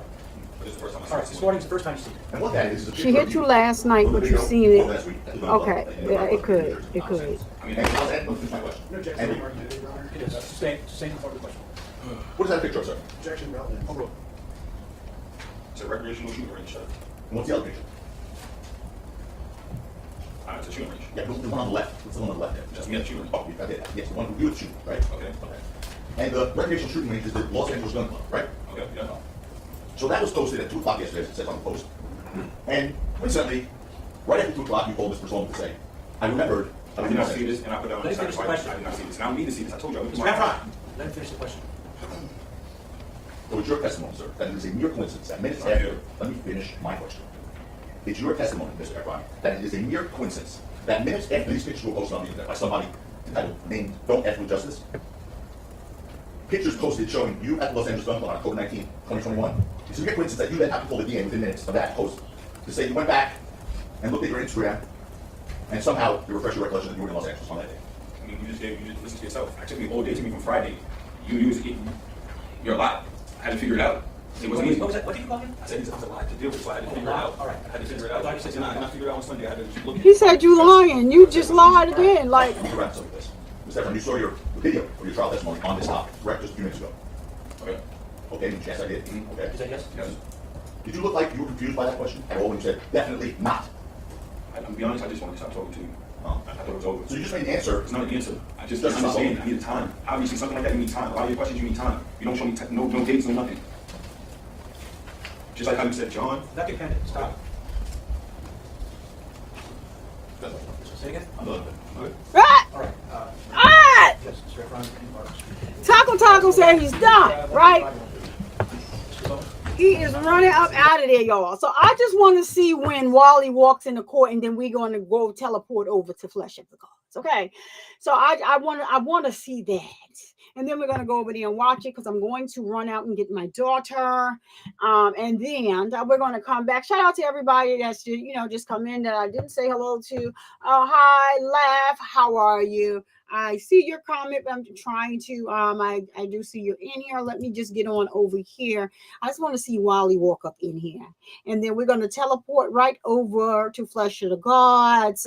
But this is the first time I All saw right. it This morning's the first time you see it. And what that is a She picture hit of you last night, from the but you video seen from it. last week at the Gun Club Okay. that you Yeah, never it could. pictures. It could. I mean, And let me finish my question. No objection. And It is. Same before the question. what is that picture of, sir? Objection relevant. Overruled. it's a recreational shooting range, sir. And what's the other picture? It's a shooting range. Yeah, the one on the left. What's the one on the left there? Just me at the shooting range. Oh, I did. Yes, the one who you would shoot, right? Okay. And the recreational shooting range is the Los Angeles Gun Club, right? Okay, yeah. So that was posted at 2 o'clock yesterday, as it says on the post. And coincidentally, right after 2 o'clock, you called Mr. Solomon to say, I remembered. I did not see this, and I put that on Let the me side. finish the question. I did not see this. And I don't need to see this. I told you. I went to Mr. my Efron, let him finish the question. So it's your testimony, sir, that it is a mere coincidence that minutes after, let me finish my question. It's your testimony, Mr. Efron, that it is a mere coincidence that minutes after these pictures were posted on the internet by somebody entitled named Don't F with Justice, pictures posted showing you at the Los Angeles Gun Club on October 19, 2021. It's a mere coincidence that you then have to call the DA within minutes of that post to say you went back and looked at your Instagram and somehow you refresh your recollection that you were in Los Angeles on that day. I mean, you just listen to yourself. It took me all day. It took me from Friday. You're a lot. I had to figure it out. It wasn't easy. What was that? What did you call him? I said it's a lot to deal with, so I had to figure it out. All right. I had to figure it out. I thought you said and I figured it out on Sunday. I had to keep looking. He said you lying. You just lied again. Like, Let me wrap this up with this. Mr. Efron, you saw your video of your trial testimony on this topic, correct, just a few minutes ago. Okay. Okay, yes, I did. Okay. Is that yes? Yes. Did you look like you were confused by that question at all when you said, definitely not? I'm gonna be honest, I just wanted to stop talking to you. Oh. I thought it was over. So you just made the answer. It's not an answer. I just Just understand. stop. I need time. Obviously, something like that, you need time. A lot of your questions, you need time. You don't show me no dates, no nothing. Just like how you said, John. Not dependent. Stop. That's all. Say again. I'm done. ah! All right. straight run and parks. Taco said he's done, right? He is running up out of there, y'all. So I just want to see when Wally walks in the court, and then we're going to go teleport over to Flesh of the Gods. Okay, so I want to see that, and then we're going to go over there and watch it because I'm going to run out and get my daughter, and then we're going to come back. Shout out to everybody that's just come in that I didn't say hello to. Hi, Laugh. How are you? I see your comment, but I'm trying to. I do see you're in here. Let me just get on over here. I just want to see Wally walk up in here, and then we're going to teleport right over to Flesh of the Gods.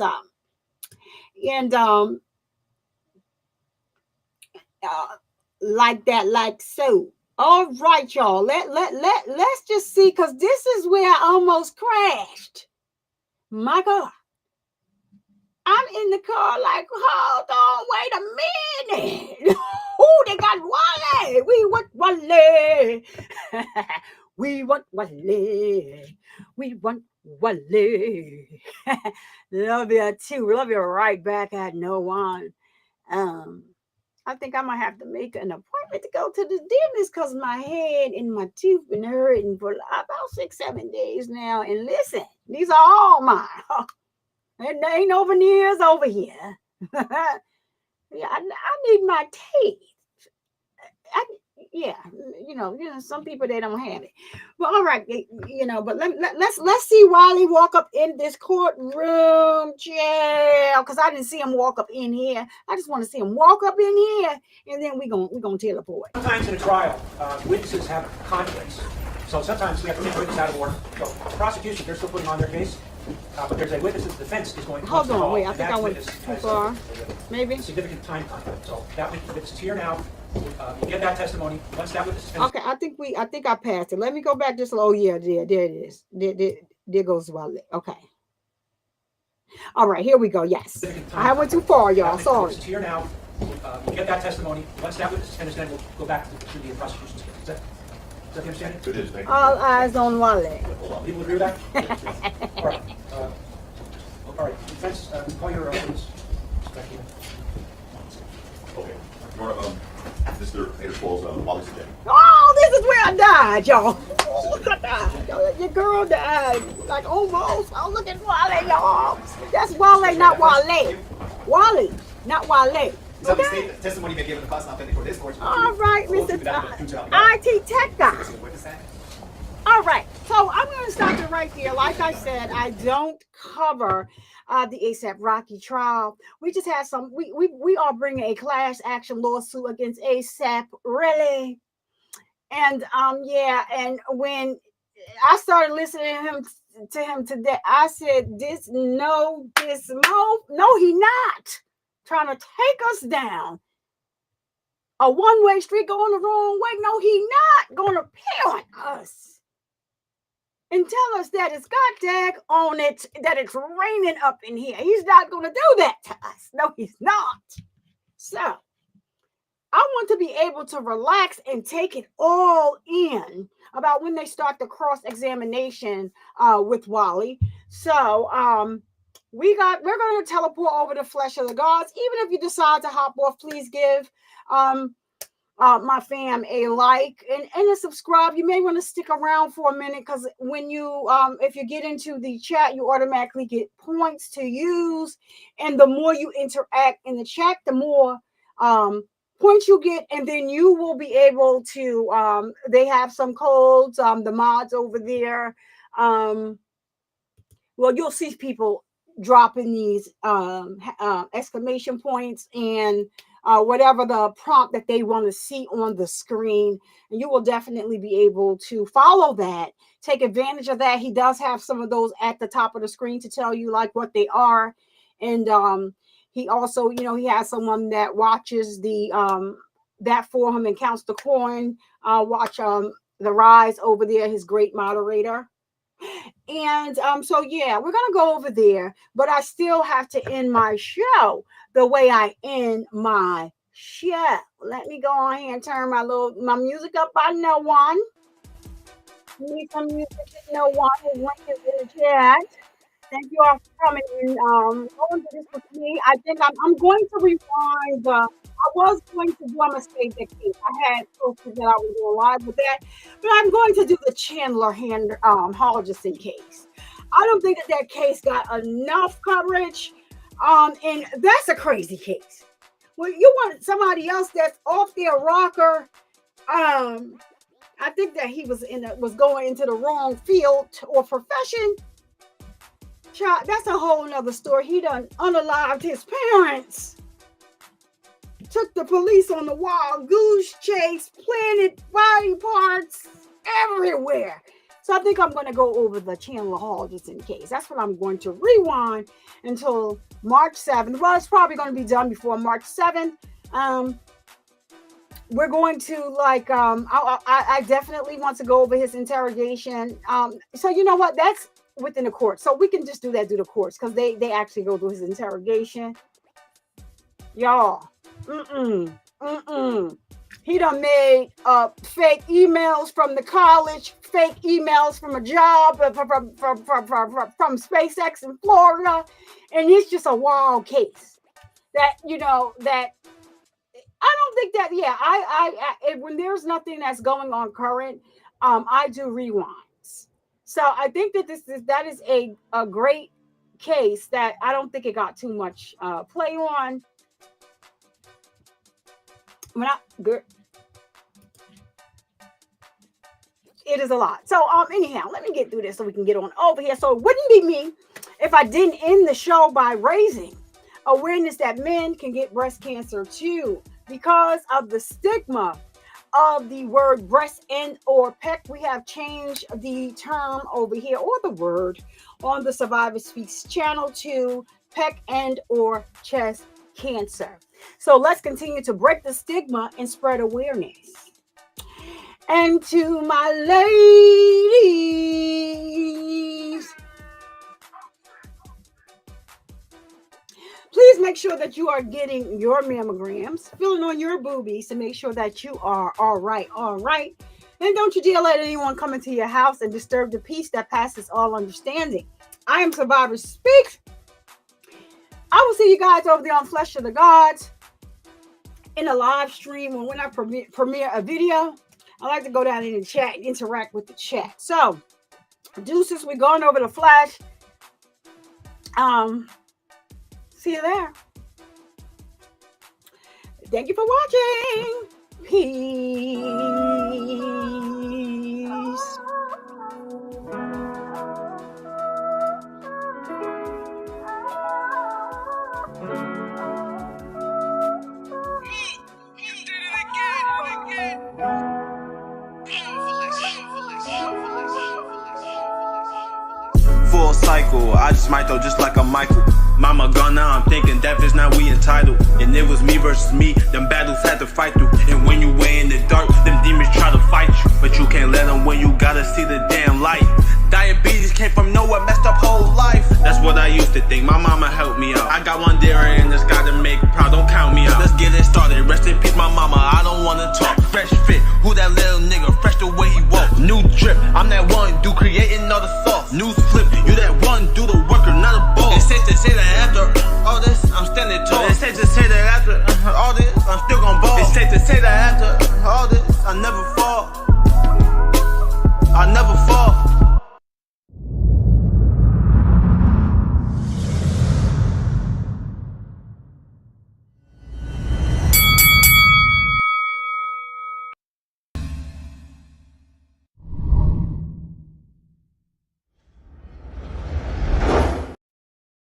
And like that, like so. All right, y'all. Let's just see, because this is where I almost crashed. My God. I'm in the car like, hold on, wait a minute. Oh, they got Wally. We want Wally. We want Wally. We want Wally. Love you too. Love you right back at no one. I think I might have to make an appointment to go to the dentist because my head and my tooth been hurting for about 6-7 days now. And listen, these are all mine. And there ain't no veneers over here. Yeah, I need my teeth. Some people, they don't have it. Well, all right, but let's see Wally walk up in this courtroom jail, because I didn't see him walk up in here. I just want to see him walk up in here, and then we're gonna teleport. Sometimes in a trial, witnesses have conflicts. So sometimes we have to take a witness out of order. So the prosecution, they're still putting on their case. But there's a witness that the defense is going to hold on, wait, I think I went too far. Maybe significant time conflict. So that witness is here now. You get that testimony. Once that witness is finished. Okay, I think I passed it. Let me go back just a little. Oh yeah, there it is. There goes Wally. Okay. All right, here we go. Yes, I went too far, y'all. Sorry. It's here now. You get that testimony. Once that witness is finished, then we'll go back to the prosecution's case. Is that the understanding? It is. Thank you. All eyes on Wally. People agree with that? All right. All right. Defense, call your witness. Okay. Mr. Hater Falls, Wally's again. Oh, this is where I died, y'all. Oh, look at that. Your girl died. Like almost. Oh, look at Wally, y'all. That's Wally, not Wale. Wally, not Wale. So the state testimony been given the cost authentic for this court. All right, Mr. IT Tech Guy. All right, so I'm going to stop it right there. Like I said, I don't cover the ASAP Rocky trial. We just had some. We are bringing a class action lawsuit against ASAP Relli, and and when I started listening to him today, I said, no, he not trying to take us down a one-way street going the wrong way. No, he not going to parent us and tell us that it's got dag on it, that it's raining up in here. He's not going to do that to us. No, he's not. So I want to be able to relax and take it all in about when they start the cross-examination with Wally. So we're going to teleport over to Flesh of the Gods. Even if you decide to hop off, please give my fam a like and a subscribe. You may want to stick around for a minute, because when you if you get into the chat, you automatically get points to use, and the more you interact in the chat, the more points you get, and then you will be able to they have some codes, the mods over there, well, you'll see people dropping these exclamation points and whatever the prompt that they want to see on the screen, and you will definitely be able to follow that, take advantage of that. He does have some of those at the top of the screen to tell you like what they are, and he also, he has someone that watches the that for him and counts the coin. Watch the rise over there, his great moderator. And so yeah, we're gonna go over there, but I still have to end my show the way I end my show. Let me go on here and turn my music up by no one. Need some music to no one. His link is in the chat. Thank you all for coming in. Going to this with me. I think I'm going to rewind was going to do, I'm going to save that case. I had posted that I was going live with that, but I'm going to do the Chandler Hodgson case. I don't think that case got enough coverage, and that's a crazy case. Well, you want somebody else that's off their rocker. I think that he was going into the wrong field or profession. Child, that's a whole nother story. He done unalived his parents. Took the police on the wild goose chase, planted body parts everywhere. So I think I'm going to go over the Chandler Hodgson case. That's what I'm going to rewind until March 7th. Well, it's probably going to be done before March 7th. We're going to I definitely want to go over his interrogation. So you know what? That's within the court. So we can just do that through the courts because they actually go through his interrogation. Y'all. He done made fake emails from the college, fake emails from a job from SpaceX in Florida, and it's just a wild case. That that I don't think that. Yeah, I when there's nothing that's going on current, I do rewinds. So I think that that is a great case that I don't think it got too much play on. We're not good. It is a lot. So anyhow, let me get through this so we can get on over here. So it wouldn't be me if I didn't end the show by raising awareness that men can get breast cancer too, because of the stigma of the word breast and or peck. We have changed the term over here, or the word, on the Survivor Speaks channel to peck and or chest cancer. So let's continue to break the stigma and spread awareness. And to my ladies, please make sure that you are getting your mammograms, filling on your boobies to make sure that you are all right. And don't you dare let anyone come into your house and disturb the peace that passes all understanding. I am Survivor Speaks. I will see you guys over there on Flesh of the Gods in a live stream, or when I premiere a video. I like to go down in the chat and interact with the chat. So, deuces, we're going over the Flash. See you there. Thank you for watching. Peace. Full cycle, I just might though, just like a Michael. Mama gone now, I'm thinking death is not we entitled. And it was me versus me, them battles had to fight through. And when you way in the dark, them demons try to fight you. But you can't let them when you gotta see the damn light. Diabetes came from nowhere, messed up whole life. That's what I used to think, my mama helped me out. I got one dairy in this guy to make proud, don't count me out. Let's get it started, rest in peace my mama, I don't wanna talk. Fresh fit, who that little nigga, fresh the way he walk. New drip, I'm that one dude creating all the sauce. News flip, you that one do the worker, not a boss. It's safe to say that after all this, I'm standing tall. It's safe to say that after all this, I'm still gon' ball. It's safe to say that after